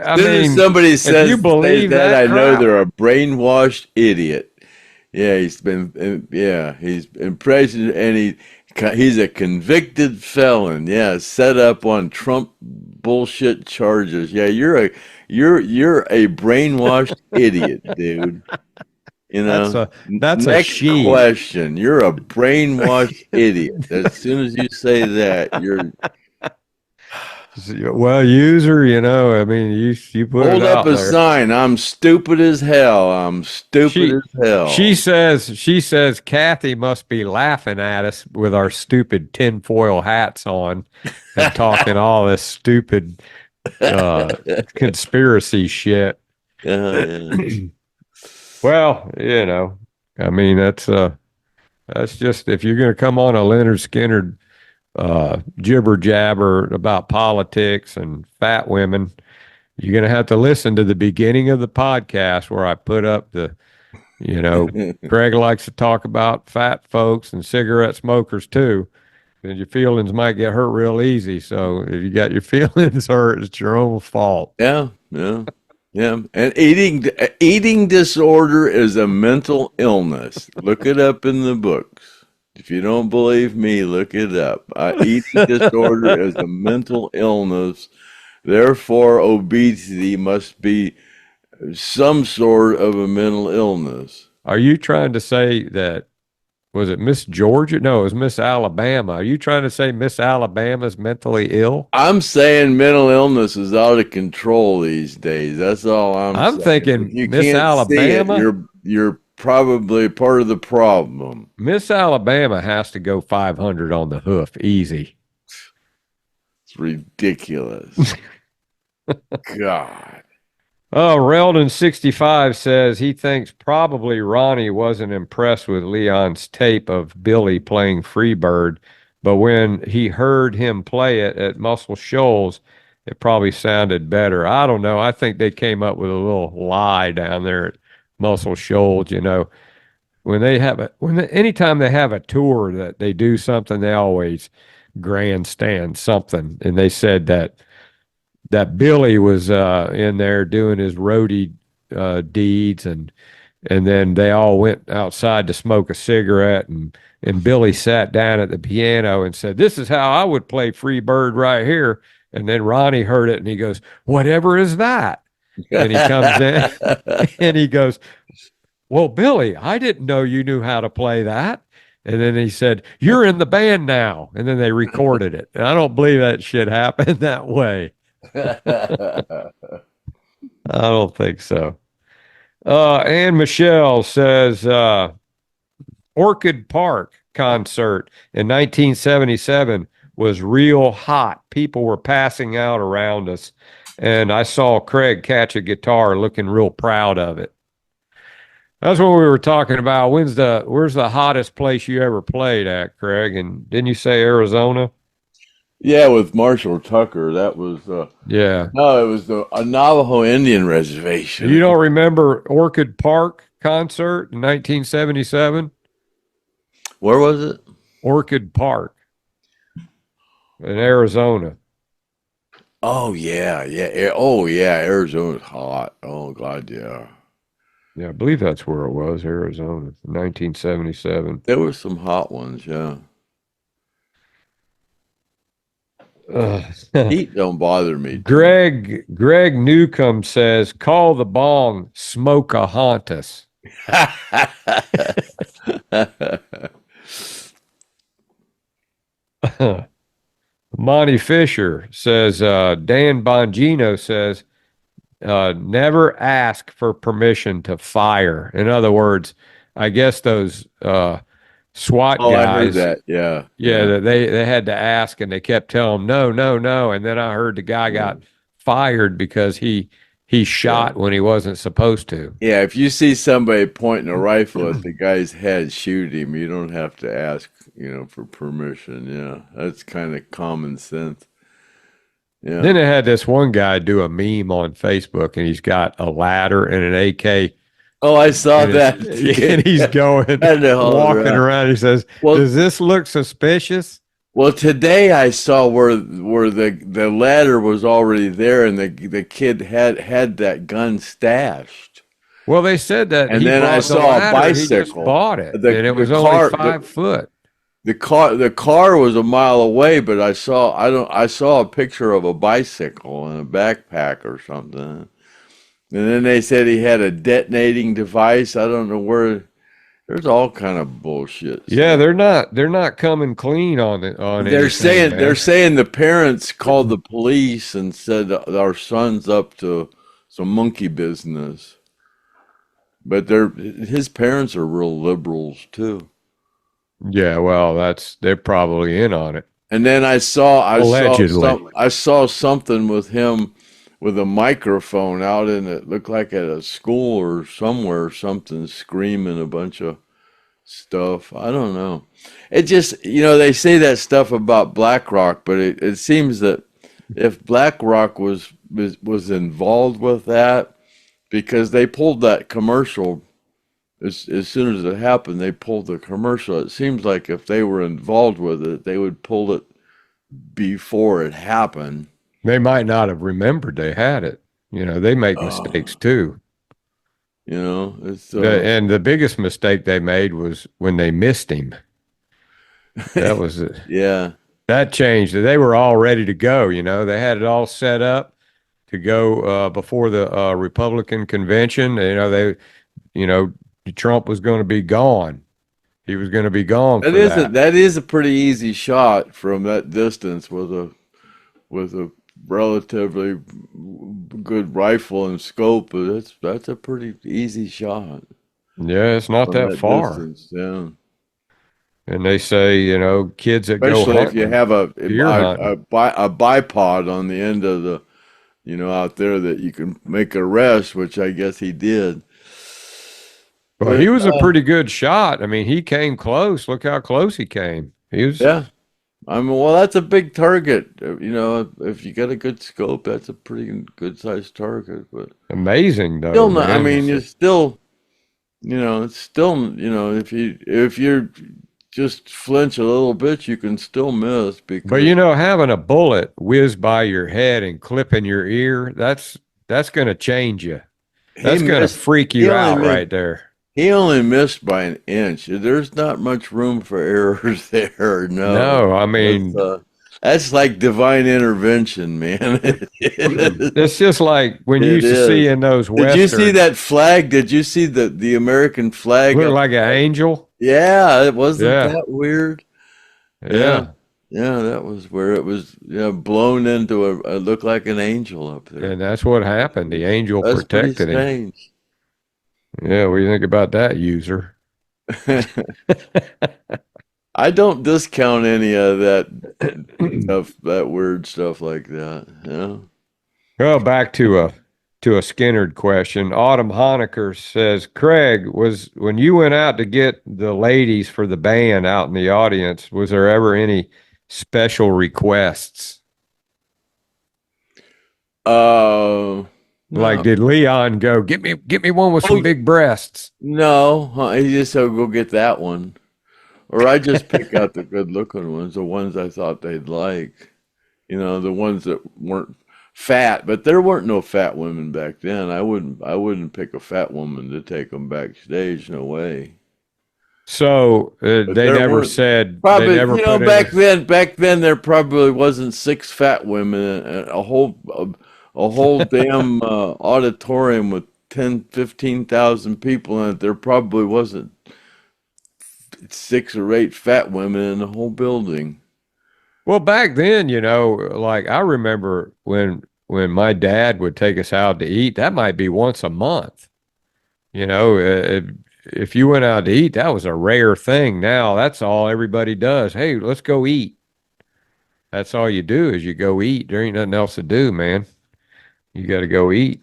I mean, somebody says you believe that, I know they're a brainwashed idiot. Yeah, he's impressioned, and he's a convicted felon. Yeah, set up on Trump bullshit charges. Yeah, you're a brainwashed idiot, dude. You know, That's a next she. question. You're a brainwashed idiot. As soon as you say that, you're Well, user, I mean, you put hold it up out a there. sign. I'm stupid as hell. I'm stupid as hell. She says Kathy must be laughing at us with our stupid tinfoil hats on and talking all this stupid conspiracy shit. Yeah. Well, I mean, that's just, if you're going to come on a Lynyrd Skynyrd jibber jabber about politics and fat women, you're going to have to listen to the beginning of the podcast where I put up Craig likes to talk about fat folks and cigarette smokers too. And your feelings might get hurt real easy. So if you got your feelings hurt, it's your own fault. Yeah. And eating disorder is a mental illness. Look it up in the books. If you don't believe me, look it up. Eating disorder is a mental illness. Therefore, obesity must be some sort of a mental illness. Are you trying to say that, was it Miss Georgia? No, it was Miss Alabama. Are you trying to say Miss Alabama's mentally ill? I'm saying mental illness is out of control these days. That's all I'm saying. Thinking Miss Alabama. You're probably part of the problem. Miss Alabama has to go 500 on the hoof, easy. It's ridiculous. God. Oh, Reldon65 says he thinks probably Ronnie wasn't impressed with Leon's tape of Billy playing Freebird, but when he heard him play it at Muscle Shoals, it probably sounded better. I don't know. I think they came up with a little lie down there at Muscle Shoals. When anytime they have a tour that they do something, they always grandstand something. And they said that Billy was in there doing his roadie deeds, and then they all went outside to smoke a cigarette, and Billy sat down at the piano and said, "This is how I would play Free Bird right here." And then Ronnie heard it and he goes, "Whatever is that?" And he comes in and he goes, "Well, Billy, I didn't know you knew how to play that." And then he said, "You're in the band now." And then they recorded it. And I don't believe that shit happened that way. I don't think so. Ann Michelle says Orchid Park concert in 1977 was real hot. People were passing out around us, and I saw Craig catch a guitar looking real proud of it. That's what we were talking about. Where's the hottest place you ever played at, Craig? And didn't you say Arizona? Yeah, with Marshall Tucker. That was yeah. No, it was a Navajo Indian reservation. You don't remember Orchid Park concert in 1977? Where was it? Orchid Park in Arizona. Oh yeah. Oh yeah, Arizona's hot. Oh God, yeah. Yeah, I believe that's where it was, Arizona, 1977. There were some hot ones, yeah. Heat don't bother me. Greg Newcomb says, "Call the bong, Smokeahontas." Monty Fisher says, Dan Bongino says, never ask for permission to fire. In other words, I guess those SWAT guys. I heard that. Yeah. They had to ask, and they kept telling them no. And then I heard the guy got fired because he shot when he wasn't supposed to. Yeah, if you see somebody pointing a rifle at the guy's head, shoot him. You don't have to ask, for permission. Yeah, that's kind of common sense. Yeah. Then they had this one guy do a meme on Facebook, and he's got a ladder and an AK. Oh, I saw that. And he's going, walking around. He says, "Does this look suspicious?" Well, today I saw where the ladder was already there, and the kid had that gun stashed. Well, they said that And he then I bought the saw a ladder, he just bicycle. bought it, The- and it the was car- only 5 foot. The car was a mile away, but I saw a picture of a bicycle and a backpack or something. And then they said he had a detonating device. I don't know where. There's all kind of bullshit. Yeah, they're not coming clean on it. They're saying the parents called the police and said our son's up to some monkey business. But his parents are real liberals too. Yeah, well, they're probably in on it. And then I saw Allegedly. something with him with a microphone out in it looked like at a school or somewhere, something screaming a bunch of stuff. I don't know. It just, they say that stuff about BlackRock, but it seems that if BlackRock was involved with that, because they pulled that commercial as soon as it happened, they pulled the commercial. It seems like if they were involved with it, they would pull it before it happened. They might not have remembered they had it. They make mistakes too. It's And the biggest mistake they made was when they missed him. That was it. Yeah. That changed. They were all ready to go. They had it all set up to go before the Republican convention. Trump was going to be gone. He was going to be gone. That is a pretty easy shot from that distance with a relatively good rifle and scope. But that's a pretty easy shot. Yeah, it's not that far. Distance, yeah. And they say, kids that especially go if you have a bipod on the end of the, out there that you can make a rest, which I guess he did. Well, he was a pretty good shot. I mean, he came close. Look how close he came. He was. Yeah. Well, that's a big target. If you get a good scope, that's a pretty good sized target. But amazing, though. Still not, I mean, you still, it's still, if you just flinch a little bit, you can still miss. But having a bullet whiz by your head and clip in your ear, that's going to change you. That's going to freak you out right there. He only missed by an inch. There's not much room for errors there. No, I mean, that's like divine intervention, man. It's just like when you used to see in those westerns. Did you see that flag? Did you see the American flag? Looked like an angel. Yeah, it wasn't that weird. Yeah. Yeah, that was where it was blown into it looked like an angel up there. And that's what happened. The angel protected him. Yeah, what do you think about that, user? I don't discount any of that stuff, that weird stuff like that. Yeah. Well, back to a Skynyrd question. Autumn Honecker says, Craig, when you went out to get the ladies for the band out in the audience, was there ever any special requests? Like, did Leon go, get me one with some big breasts? No, he just said, go get that one. Or I just pick out the good looking ones, the ones I thought they'd like. The ones that weren't fat, but there weren't no fat women back then. I wouldn't pick a fat woman to take them backstage, no way. So they never said, probably, they never back then there probably wasn't 6 fat women and a whole damn auditorium with 15,000 people in it. There probably wasn't 6 or 8 fat women in the whole building. Well, back then, like I remember when my dad would take us out to eat, that might be once a month. If you went out to eat, that was a rare thing. Now that's all everybody does. Hey, let's go eat. That's all you do is you go eat. There ain't nothing else to do, man. You got to go eat.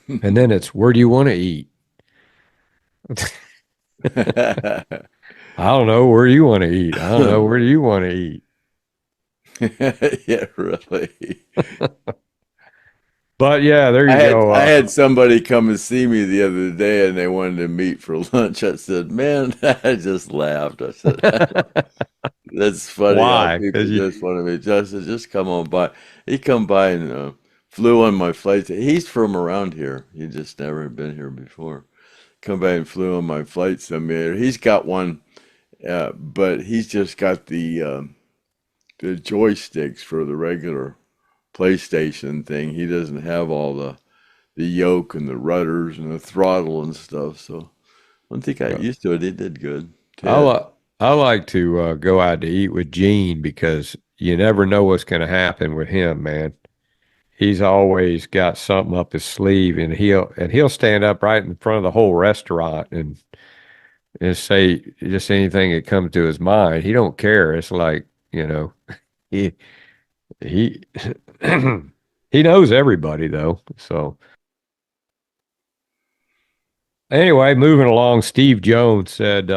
And then it's, where do you want to eat? I don't know. Where do you want to eat? I don't know. Where do you want to eat? Yeah, really. But yeah, there you go. I had somebody come and see me the other day and they wanted to meet for lunch. I said, man, I just laughed. I said, that's funny. Why? People just want to meet. I said, just come on by. He come by and flew on my flight. He's from around here. He just never been here before. Come back and flew on my flight simulator. He's got one, but he's just got the joysticks for the regular PlayStation thing. He doesn't have all the yoke and the rudders and the throttle and stuff. So once he got used to it, he did good. I like to go out to eat with Gene because you never know what's going to happen with him, man. He's always got something up his sleeve, and he'll stand up right in front of the whole restaurant and say just anything that comes to his mind. He don't care. It's like, he he knows everybody though. So anyway, moving along, Steve Jones said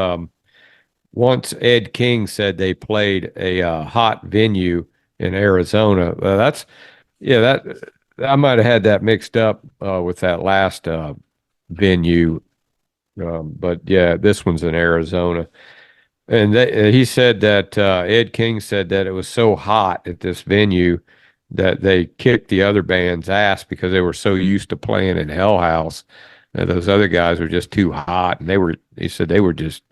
once Ed King said they played a hot venue in Arizona. That I might have had that mixed up with that last venue, but yeah, this one's in Arizona. And he said that Ed King said that it was so hot at this venue that they kicked the other band's ass because they were so used to playing in Hell House. Those other guys were just too hot, and he said they were just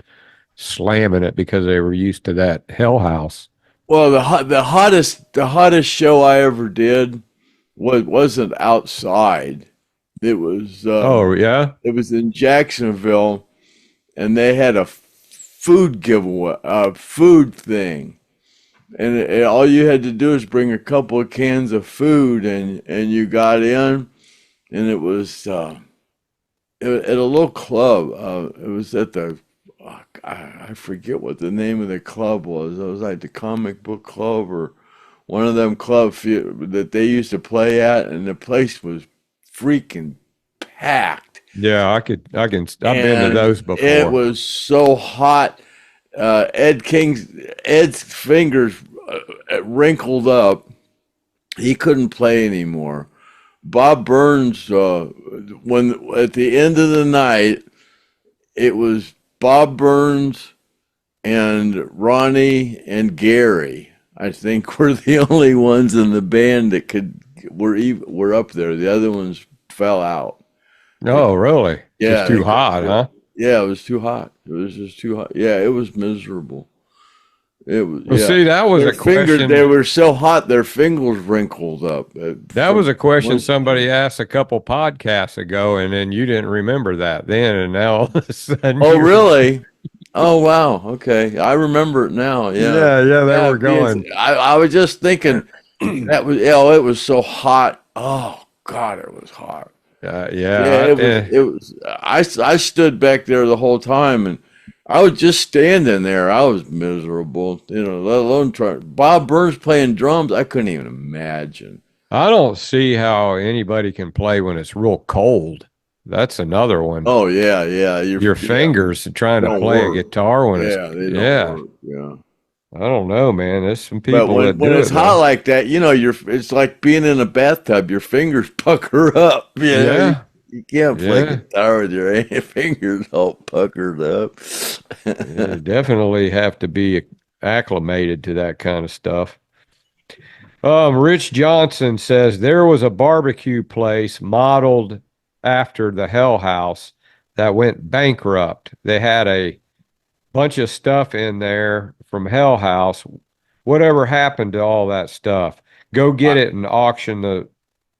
slamming it because they were used to that Hell House. Well, the hottest show I ever did wasn't outside. It was it was in Jacksonville, and they had a food giveaway, food thing, and all you had to do is bring a couple of cans of food, and you got in, and it was at a little club. It was at the I forget what the name of the club was. It was like the Comic Book Club or one of them clubs that they used to play at, and the place was freaking packed. Yeah, I've been to those before. It was so hot. Ed's fingers wrinkled up. He couldn't play anymore. Bob Burns, when at the end of the night, it was Bob Burns and Ronnie and Gary, I think, were the only ones in the band that were up there. The other ones fell out. Oh, really? Yeah, it's too hot, huh? Yeah, it was too hot. It was just too hot. Yeah, it was miserable. It was. Well, see, that was a question. They were so hot, their fingers wrinkled up. That was a question somebody asked a couple podcasts ago, and then you didn't remember that then, and now all of a sudden. Oh, really? Oh, wow. Okay, I remember it now. Yeah, they were going. I was just thinking that was. It was so hot. Oh God, it was hot. It was. I stood back there the whole time, and I was just standing there. I was miserable, let alone trying. Bob Burns playing drums, I couldn't even imagine. I don't see how anybody can play when it's real cold. That's another one. Oh yeah. Your fingers trying to play a guitar when they don't work. Yeah. I don't know, man. There's some people but when it's hot like that, it's like being in a bathtub. Your fingers pucker up. You can't play guitar with your fingers all puckered up. You definitely have to be acclimated to that kind of stuff. Rich Johnson says there was a barbecue place modeled after the Hell House that went bankrupt. They had a bunch of stuff in there from Hell House. Whatever happened to all that stuff? Go get it and auction it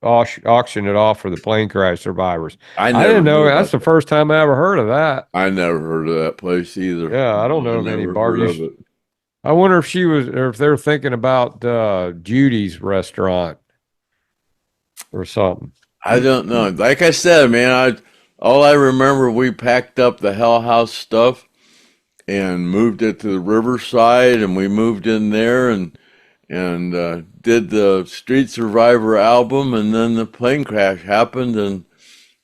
off for the plane crash survivors. I didn't know. That's the first time I ever heard of that. I never heard of that place either. Yeah, I don't know of any barbecues. I wonder if they're thinking about Judy's restaurant or something. I don't know. Like I said, man, all I remember, we packed up the Hell House stuff and moved it to the Riverside, and we moved in there and did the Street Survivor album, and then the plane crash happened, and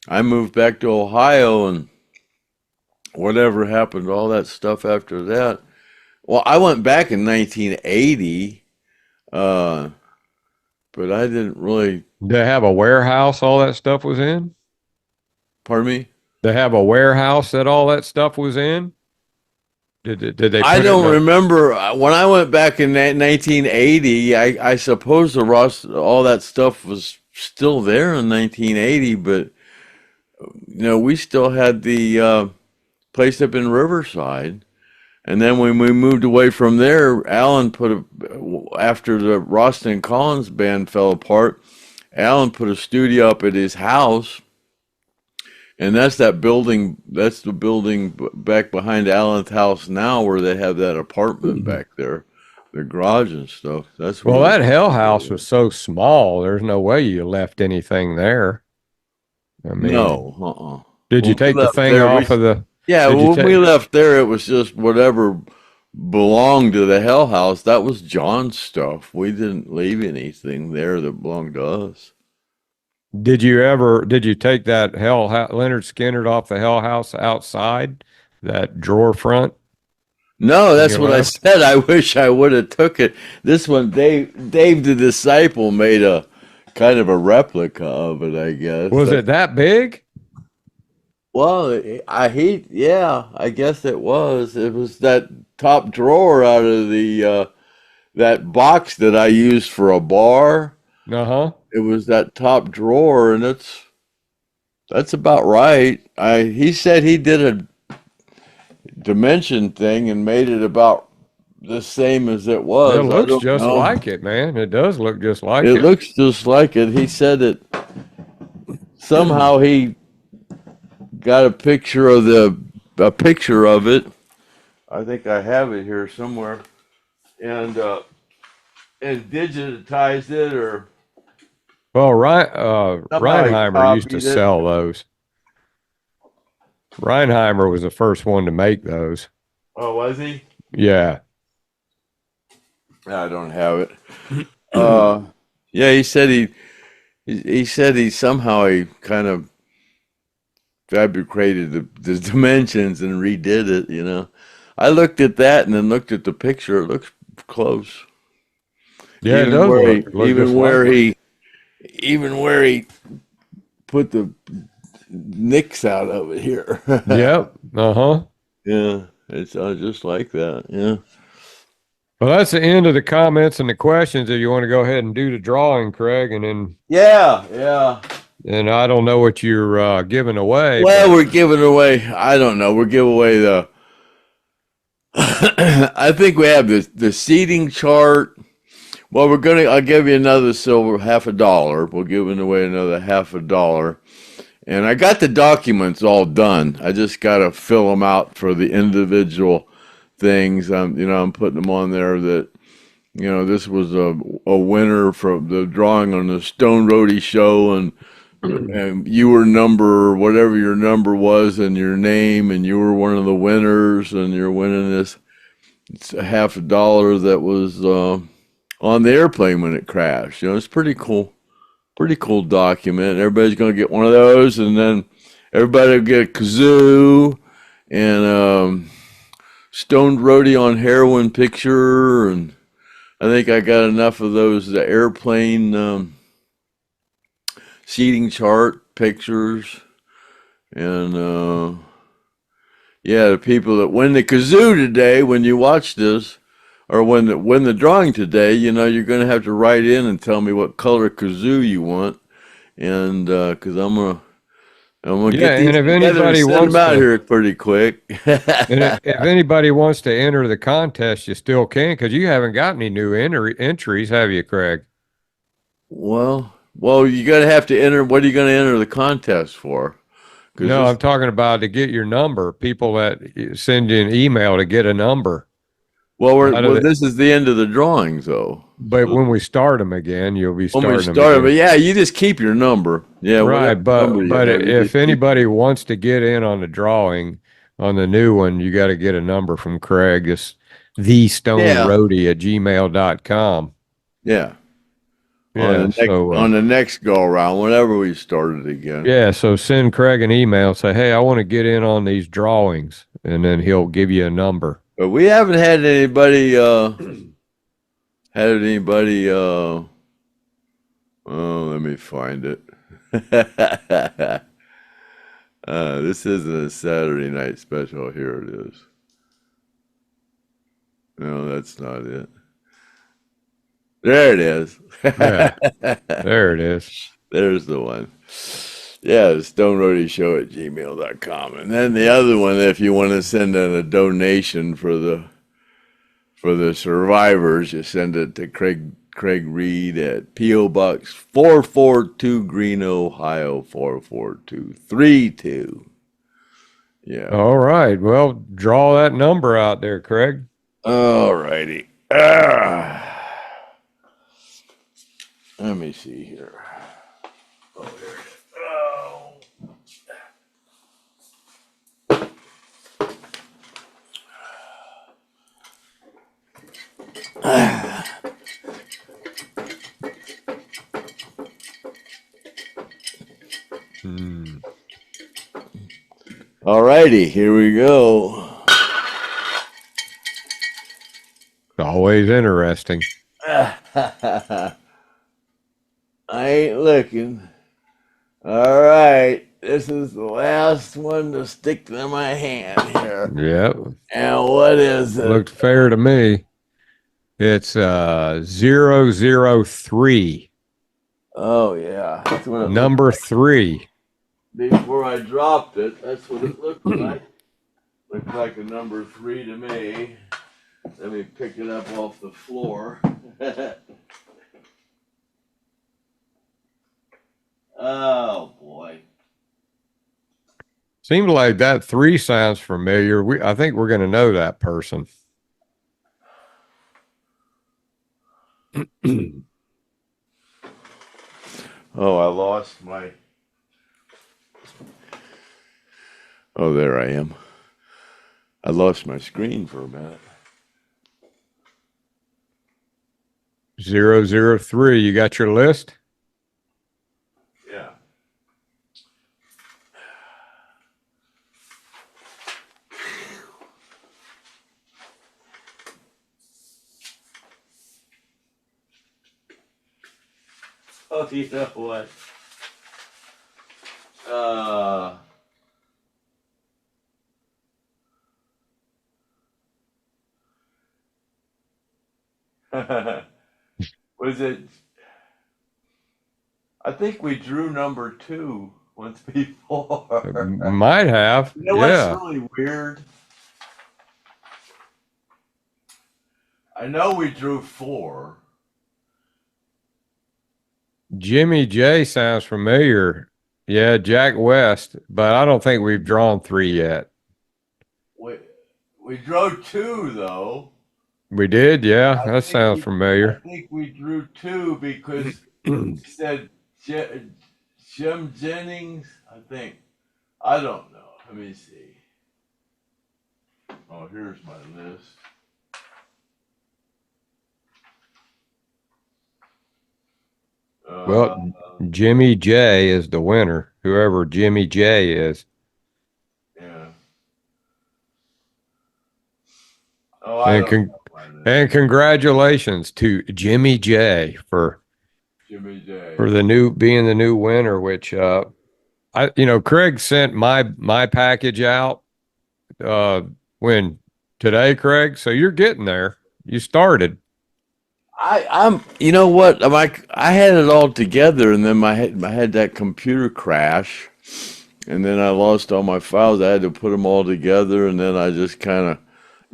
I moved back to Ohio, and whatever happened to all that stuff after that. Well, I went back in 1980, but I didn't really. They have a warehouse all that stuff was in? Pardon me? They have a warehouse that all that stuff was in? Did they? I don't remember. When I went back in 1980, I suppose all that stuff was still there in 1980, but we still had the place up in Riverside. And then when we moved away from there, Alan after the Roston and Collins band fell apart, Alan put a studio up at his house. And that's the building back behind Alan's house now where they have that apartment back there, the garage and stuff. Well, that Hell House was so small, there's no way you left anything there. I mean, no. Did you take the thing off of the... Yeah, when we left there, it was just whatever belonged to the Hell House. That was John's stuff. We didn't leave anything there that belonged to us. Did you take that Lynyrd Skynyrd off the Hell House outside, that drawer front? No, that's what I said. I wish I would have took it. This one, Dave the Disciple made a kind of a replica of it, I guess. Was it that big? Well, I guess it was. It was that top drawer out of the that box that I used for a bar. Uh-huh. It was that top drawer, and that's about right. He said he did a dimension thing and made it about the same as it was. It looks just like it, man. It does look just like it. It looks just like it. He said that somehow he got a picture of it. I think I have it here somewhere, and digitized it or. Well, Reinheimer used to sell those. Reinheimer was the first one to make those. Oh, was he? Yeah. I don't have it. Yeah, he said he somehow kind of fabricated the dimensions and redid it. I looked at that and then looked at the picture. It looks close. Yeah, even where he put the nicks out of it here. Yep. Uh-huh. Yeah, it's just like that. Yeah. Well, that's the end of the comments and the questions. If you want to go ahead and do the drawing, Craig, and then yeah. And I don't know what you're giving away. Well, we're giving away. I don't know. We're giving away the. I think we have the seating chart. Well, I'll give you another silver, $50. We're giving away another $50. And I got the documents all done. I just got to fill them out for the individual things. I'm putting them on there that, this was a winner from the drawing on the Stone Roadie show, and you were whatever your number was and your name, and you were one of the winners, and you're winning this. It's $50 that was on the airplane when it crashed. It's pretty cool document. Everybody's going to get one of those, and then everybody will get a kazoo and Stoned Roadie on heroin picture, and I think I got enough of those, the airplane seating chart pictures, and the people that win the kazoo today, when you watch this, or when the drawing today, you're going to have to write in and tell me what color kazoo you want, and because I'm gonna get these, and if anybody wants them out here pretty quick. And if anybody wants to enter the contest, you still can, because you haven't got any new entries, have you, Craig? Well, you're going to have to enter. What are you going to enter the contest for? No, I'm talking about to get your number. People that send you an email to get a number. Well, this is the end of the drawings, though. But when we start them again, you'll be starting them again. But yeah, you just keep your number. Yeah, right. But if anybody wants to get in on the drawing on the new one, you got to get a number from Craig. It's thestoneroadie@gmail.com. Yeah. Yeah. On the next go around, whenever we start it again. Yeah. So send Craig an email. Say, hey, I want to get in on these drawings, and then he'll give you a number. But we haven't had anybody. Let me find it. This isn't a Saturday night special. Here it is. No, that's not it. There it is. Yeah, there it is. There's the one. Yeah, stoneroadieshow@gmail.com. And then the other one, if you want to send in a donation for the survivors, you send it to Craig Reed at P.O. Box 442, Green, Ohio 44232. Yeah. All right. Well, draw that number out there, Craig. All righty. Let me see here. Oh, there it is. All righty, here we go. Always interesting. I ain't looking. All right, this is the last one to stick to my hand here. Yep. And what is it? Looked fair to me. It's 003. Oh yeah, that's what it Number 3. before I dropped it. That's what it looked like. Looked like a number 3 to me. Let me pick it up off the floor. Oh boy. Seems like that 3 sounds familiar. I think we're going to know that person. Oh, I lost my. Oh, there I am. I lost my screen for a minute. 003. You got your list? Yeah. Oh, you know what? Was it? I think we drew number 2 once before. Might have. You know Yeah. what's really weird? I know we drew 4. Jimmy J sounds familiar. Yeah, Jack West, but I don't think we've drawn 3 yet. We drew 2 though. We did, yeah. That sounds familiar. I think we drew 2 because it said Jim Jennings. I think. I don't know. Let me see. Oh, here's my list. Well, Jimmy J is the winner, whoever Jimmy J is. Yeah. Oh, I don't know. And congratulations to Jimmy J for Jimmy J. for being the new winner, which Craig sent my package out when today, Craig. So you're getting there. You started. I'm you know what? I had it all together and then I had that computer crash and then I lost all my files. I had to put them all together and then I just kind of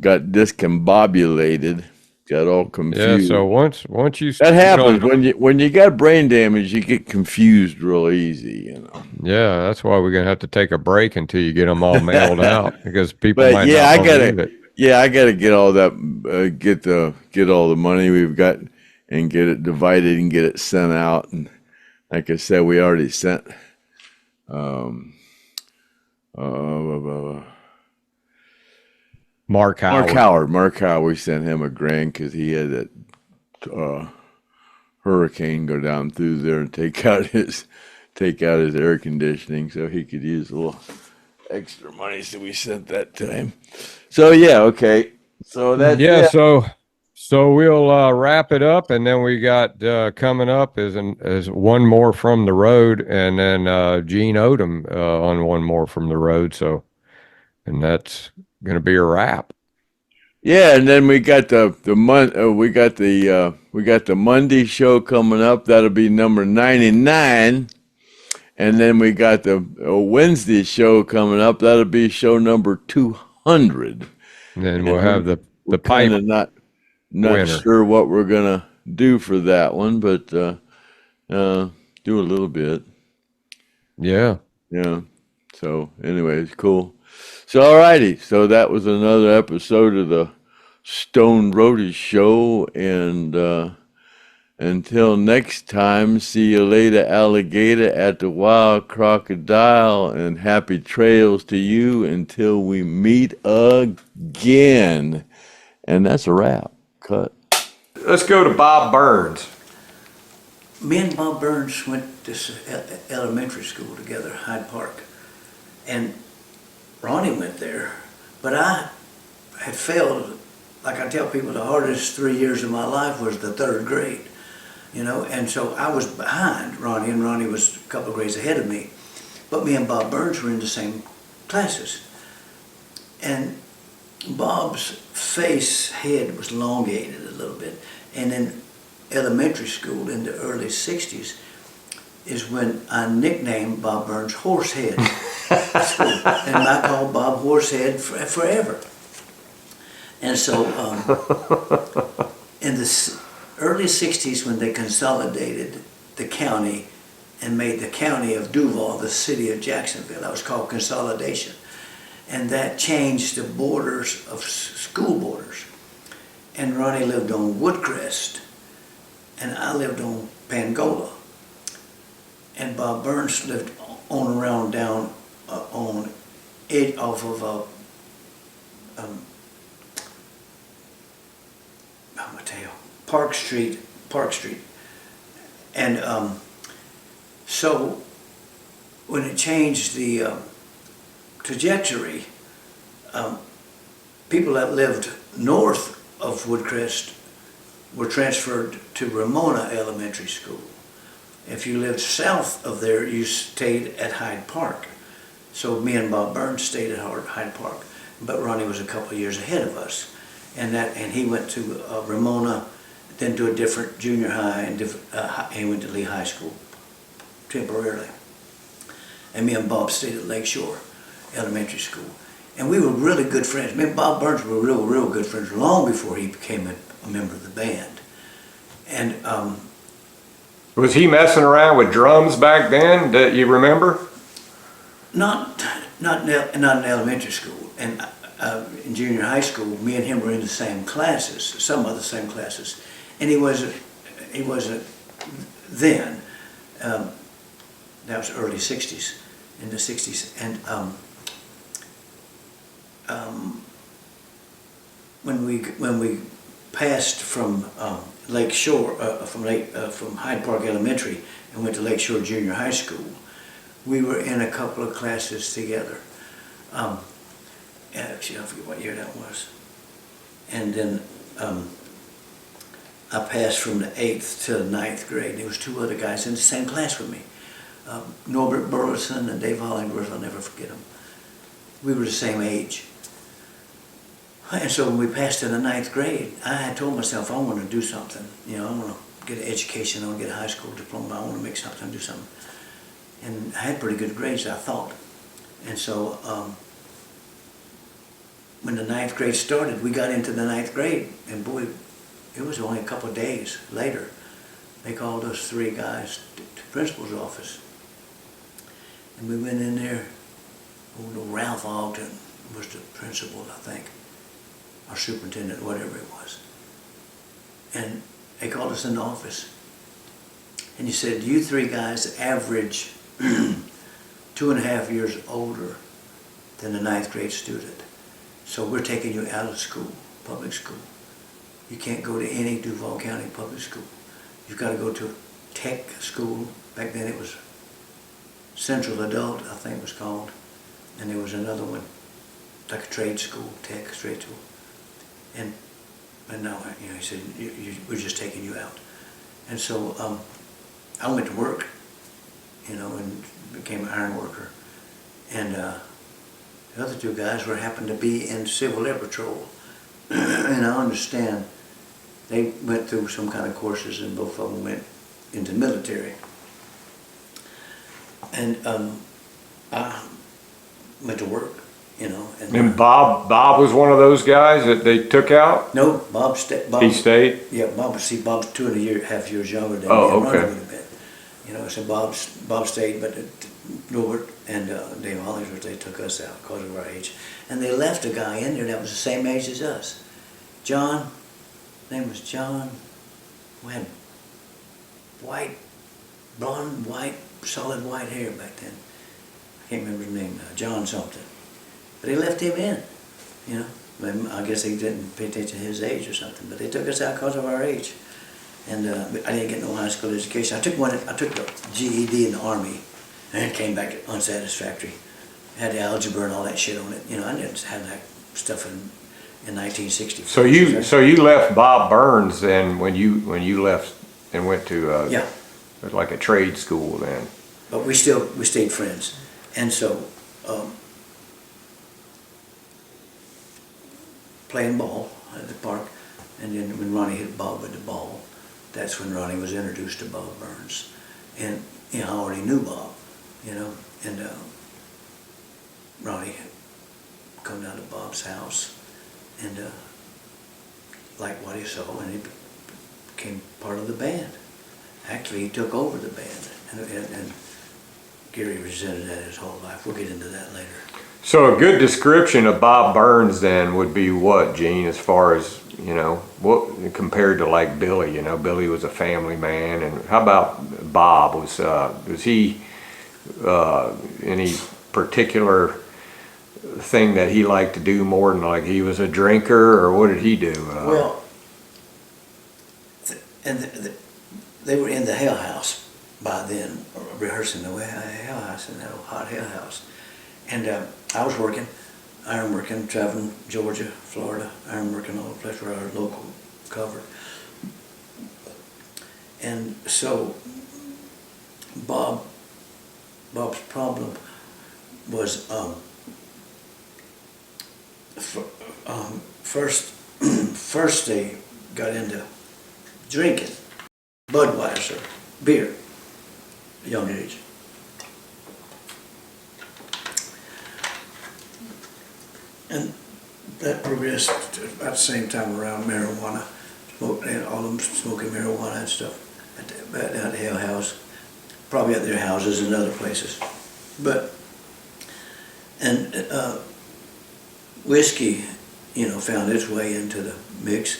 got discombobulated, got all confused. Yeah, so once you that happens when you got brain damage, you get confused real easy, you know. Yeah, that's why we're gonna have to take a break until you get them all mailed out because people But might yeah, not believe it. Yeah, I gotta get all that, get all the money we've got and get it divided and get it sent out. And like I said, we already sent. Mark Howard. Mark Howard. We sent him $1,000 because he had that hurricane go down through there and take out his air conditioning, so he could use a little extra money. So we sent that to him. So yeah, okay. So that's So we'll wrap it up, and then we got coming up is one more from the road, and then Gene Odom on one more from the road. So, and that's going to be a wrap. Yeah, and then we got the Monday show coming up. That'll be number 99. And then we got the Wednesday show coming up. That'll be show number 200. And then we'll have the We're pipe kind of not winner. sure what we're gonna do for that one, but do a little bit. Yeah. Yeah. So anyways, cool. So alrighty. So that was another episode of the Stone Roadie Show, and until next time, see you later, alligator, at the Wild Crocodile, and happy trails to you until we meet again. And that's a wrap. Cut. Let's go to Bob Burns. Me and Bob Burns went to elementary school together, Hyde Park. And Ronnie went there, but I had failed. Like I tell people, the hardest 3 years of my life was the 3rd grade. You know, and so I was behind Ronnie, and Ronnie was a couple of grades ahead of me. But me and Bob Burns were in the same classes. And Bob's head was elongated a little bit. And in elementary school in the early 60s is when I nicknamed Bob Burns Horsehead. And I called Bob Horsehead forever. And so in the early 60s, when they consolidated the county and made the county of Duval the city of Jacksonville, that was called consolidation. And that changed the borders of school borders. And Ronnie lived on Woodcrest, and I lived on Pangola. And Bob Burns lived on around down on edge off of Park Street. And so when it changed the trajectory, people that lived north of Woodcrest were transferred to Ramona Elementary School. If you lived south of there, you stayed at Hyde Park. So me and Bob Burns stayed at Hyde Park, but Ronnie was a couple of years ahead of us. And he went to Ramona, then to a different junior high, and he went to Lee High School temporarily. And me and Bob stayed at Lakeshore Elementary School. And we were really good friends. Me and Bob Burns were real good friends long before he became a member of the band. And Was he messing around with drums back then that you remember? not in elementary school. And in junior high school, me and him were in the same classes, some of the same classes. And he wasn't then. That was early 60s, in the 60s. And when we passed from Lakeshore, from Hyde Park Elementary and went to Lakeshore Junior High School, we were in a couple of classes together. Actually, I forget what year that was. And then I passed from the 8th to the 9th grade. And there was 2 other guys in the same class with me. Norbert Burleson and Dave Hollingworth, I'll never forget them. We were the same age. And so when we passed to the 9th grade, I had told myself, I want to do something. You know, I want to get an education, I want to get a high school diploma, I want to make something, do something. And I had pretty good grades, I thought. And so when the 9th grade started, we got into the 9th grade, and boy, it was only a couple of days later, they called us 3 guys to the principal's office. And we went in there. Old Ralph Ogden was the principal, I think, or superintendent, whatever it was. And they called us in the office. And he said, you 3 guys average 2.5 years older than a 9th grade student. So we're taking you out of school, public school. You can't go to any Duval County public school. You've got to go to a tech school. Back then it was Central Adult, I think it was called. And there was another one, like a trade school, tech, trade school. And no, you know, he said, we're just taking you out. And so I went to work, you know, and became an iron worker. And the other 2 guys happened to be in Civil Air Patrol. And I understand they went through some kind of courses, and both of them went into the military. And I went to work, you know. And Bob was one of those guys that they took out? No, Bob stayed. He stayed? Yeah, Bob's 2.5 years younger than Oh, me. okay. Ronnie would have been. You know, so Bob stayed, but Norbert and Dave Hollingsworth, they took us out because of our age. And they left a guy in there that was the same age as us. John, his name was John, who had blonde, white, solid white hair back then. I can't remember his name now, John something. But they left him in, you know. I guess they didn't pay attention to his age or something, but they took us out because of our age. And I didn't get no high school education. I took the GED in the Army, and came back unsatisfactory. Had the algebra and all that shit on it. You know, I didn't have that stuff in 1964. So you left Bob Burns then when you left and went to yeah, it was like a trade school then. but we stayed friends, and so playing ball at the park, and then when Ronnie hit Bob with the ball, that's when Ronnie was introduced to Bob Burns, and you know I already knew Bob, you know, and Ronnie come down to Bob's house and liked what he saw, and he became part of the band. Actually, he took over the band, and Gary resented that his whole life. We'll get into that later. So a good description of Bob Burns then would be what, Gene, as far as, you know, what compared to like Billy, you know, Billy was a family man, and how about Bob? Was he any particular thing that he liked to do more than like he was a drinker, or what did he do? Well, they were in the Hell House by then, rehearsing the Hell House in that old hot Hell House. And I was working, iron working, traveling Georgia, Florida, iron working all the place where our local covered. And so Bob's problem was first they got into drinking Budweiser beer at a young age. And that progressed about the same time around marijuana, and all of them smoking marijuana and stuff at the Hell House, probably at their houses and other places. But, and whiskey, you know, found its way into the mix,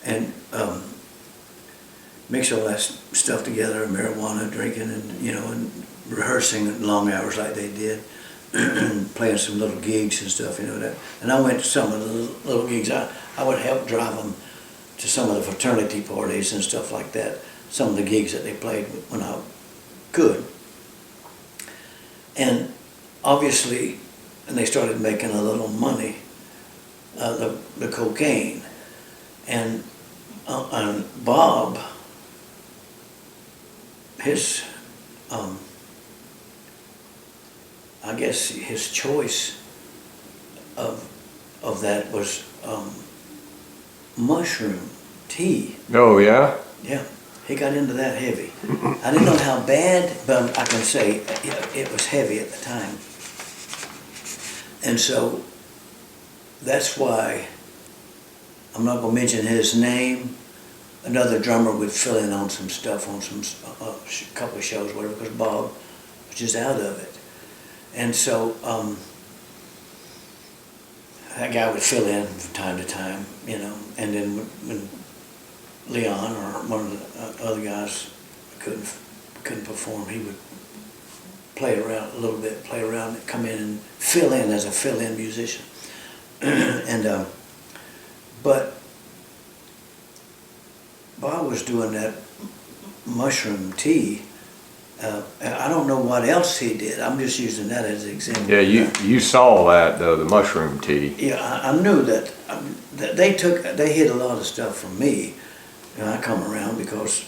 and mix all that stuff together, marijuana, drinking, and, you know, and rehearsing long hours like they did. Playing some little gigs and stuff, you know that. And I went to some of the little gigs. I would help drive them to some of the fraternity parties and stuff like that. Some of the gigs that they played when I could. And obviously, and they started making a little money, the cocaine. And Bob, his I guess his choice of that was mushroom tea. Oh yeah? Yeah, he got into that heavy. I didn't know how bad, but I can say it was heavy at the time. And so that's why, I'm not going to mention his name, another drummer would fill in on some stuff, on some couple of shows, whatever, because Bob was just out of it. And so that guy would fill in from time to time, you know, and then when Leon or one of the other guys couldn't perform, he would play around a little bit, play around, come in and fill in as a fill-in musician. And but Bob was doing that mushroom tea. I don't know what else he did. I'm just using that as an example. Yeah, you saw that though, the mushroom tea. Yeah, I knew that, that they hid a lot of stuff from me. And I come around because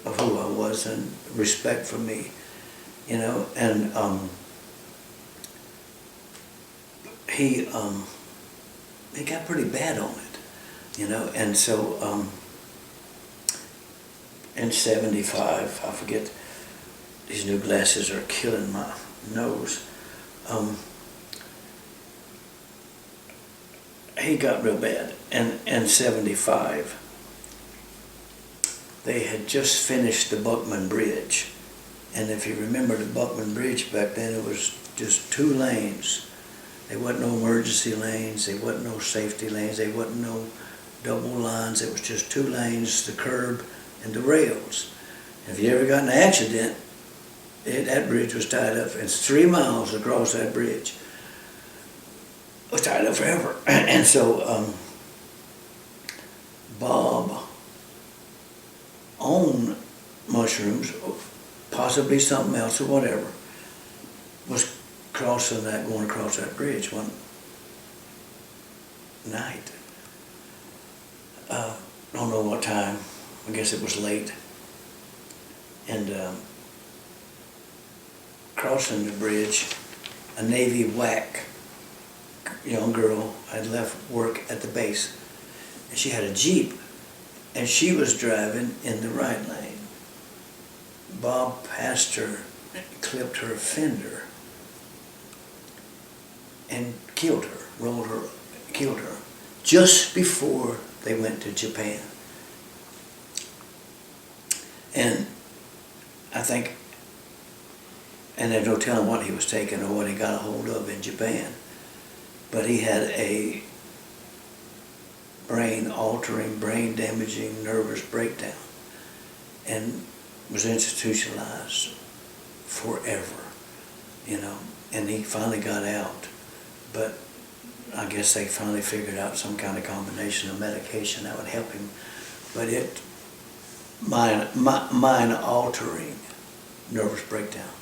of who I was and respect for me, you know. And he got pretty bad on it, you know. And so in '75, I forget. these new glasses are killing my nose. He got real bad, and in 75, they had just finished the Buckman Bridge. And if you remember the Buckman Bridge back then, it was just 2 lanes. There wasn't no emergency lanes, there wasn't no safety lanes, there wasn't no double lines. It was just 2 lanes, the curb and the rails. And if you ever got in an accident, that bridge was tied up. It's 3 miles across that bridge. It was tied up forever. And so Bob owned mushrooms, possibly something else or whatever, was going across that bridge one night. Don't know what time. I guess it was late. And crossing the bridge, a Navy WAC young girl had left work at the base, and she had a Jeep, and she was driving in the right lane. Bob passed her, clipped her fender, and killed her, killed her, just before they went to Japan. And I think, and there's no telling what he was taking or what he got a hold of in Japan, but he had a brain-altering, brain-damaging nervous breakdown and was institutionalized forever, you know, and he finally got out. But I guess they finally figured out some kind of combination of medication that would help him. But mind-altering nervous breakdown.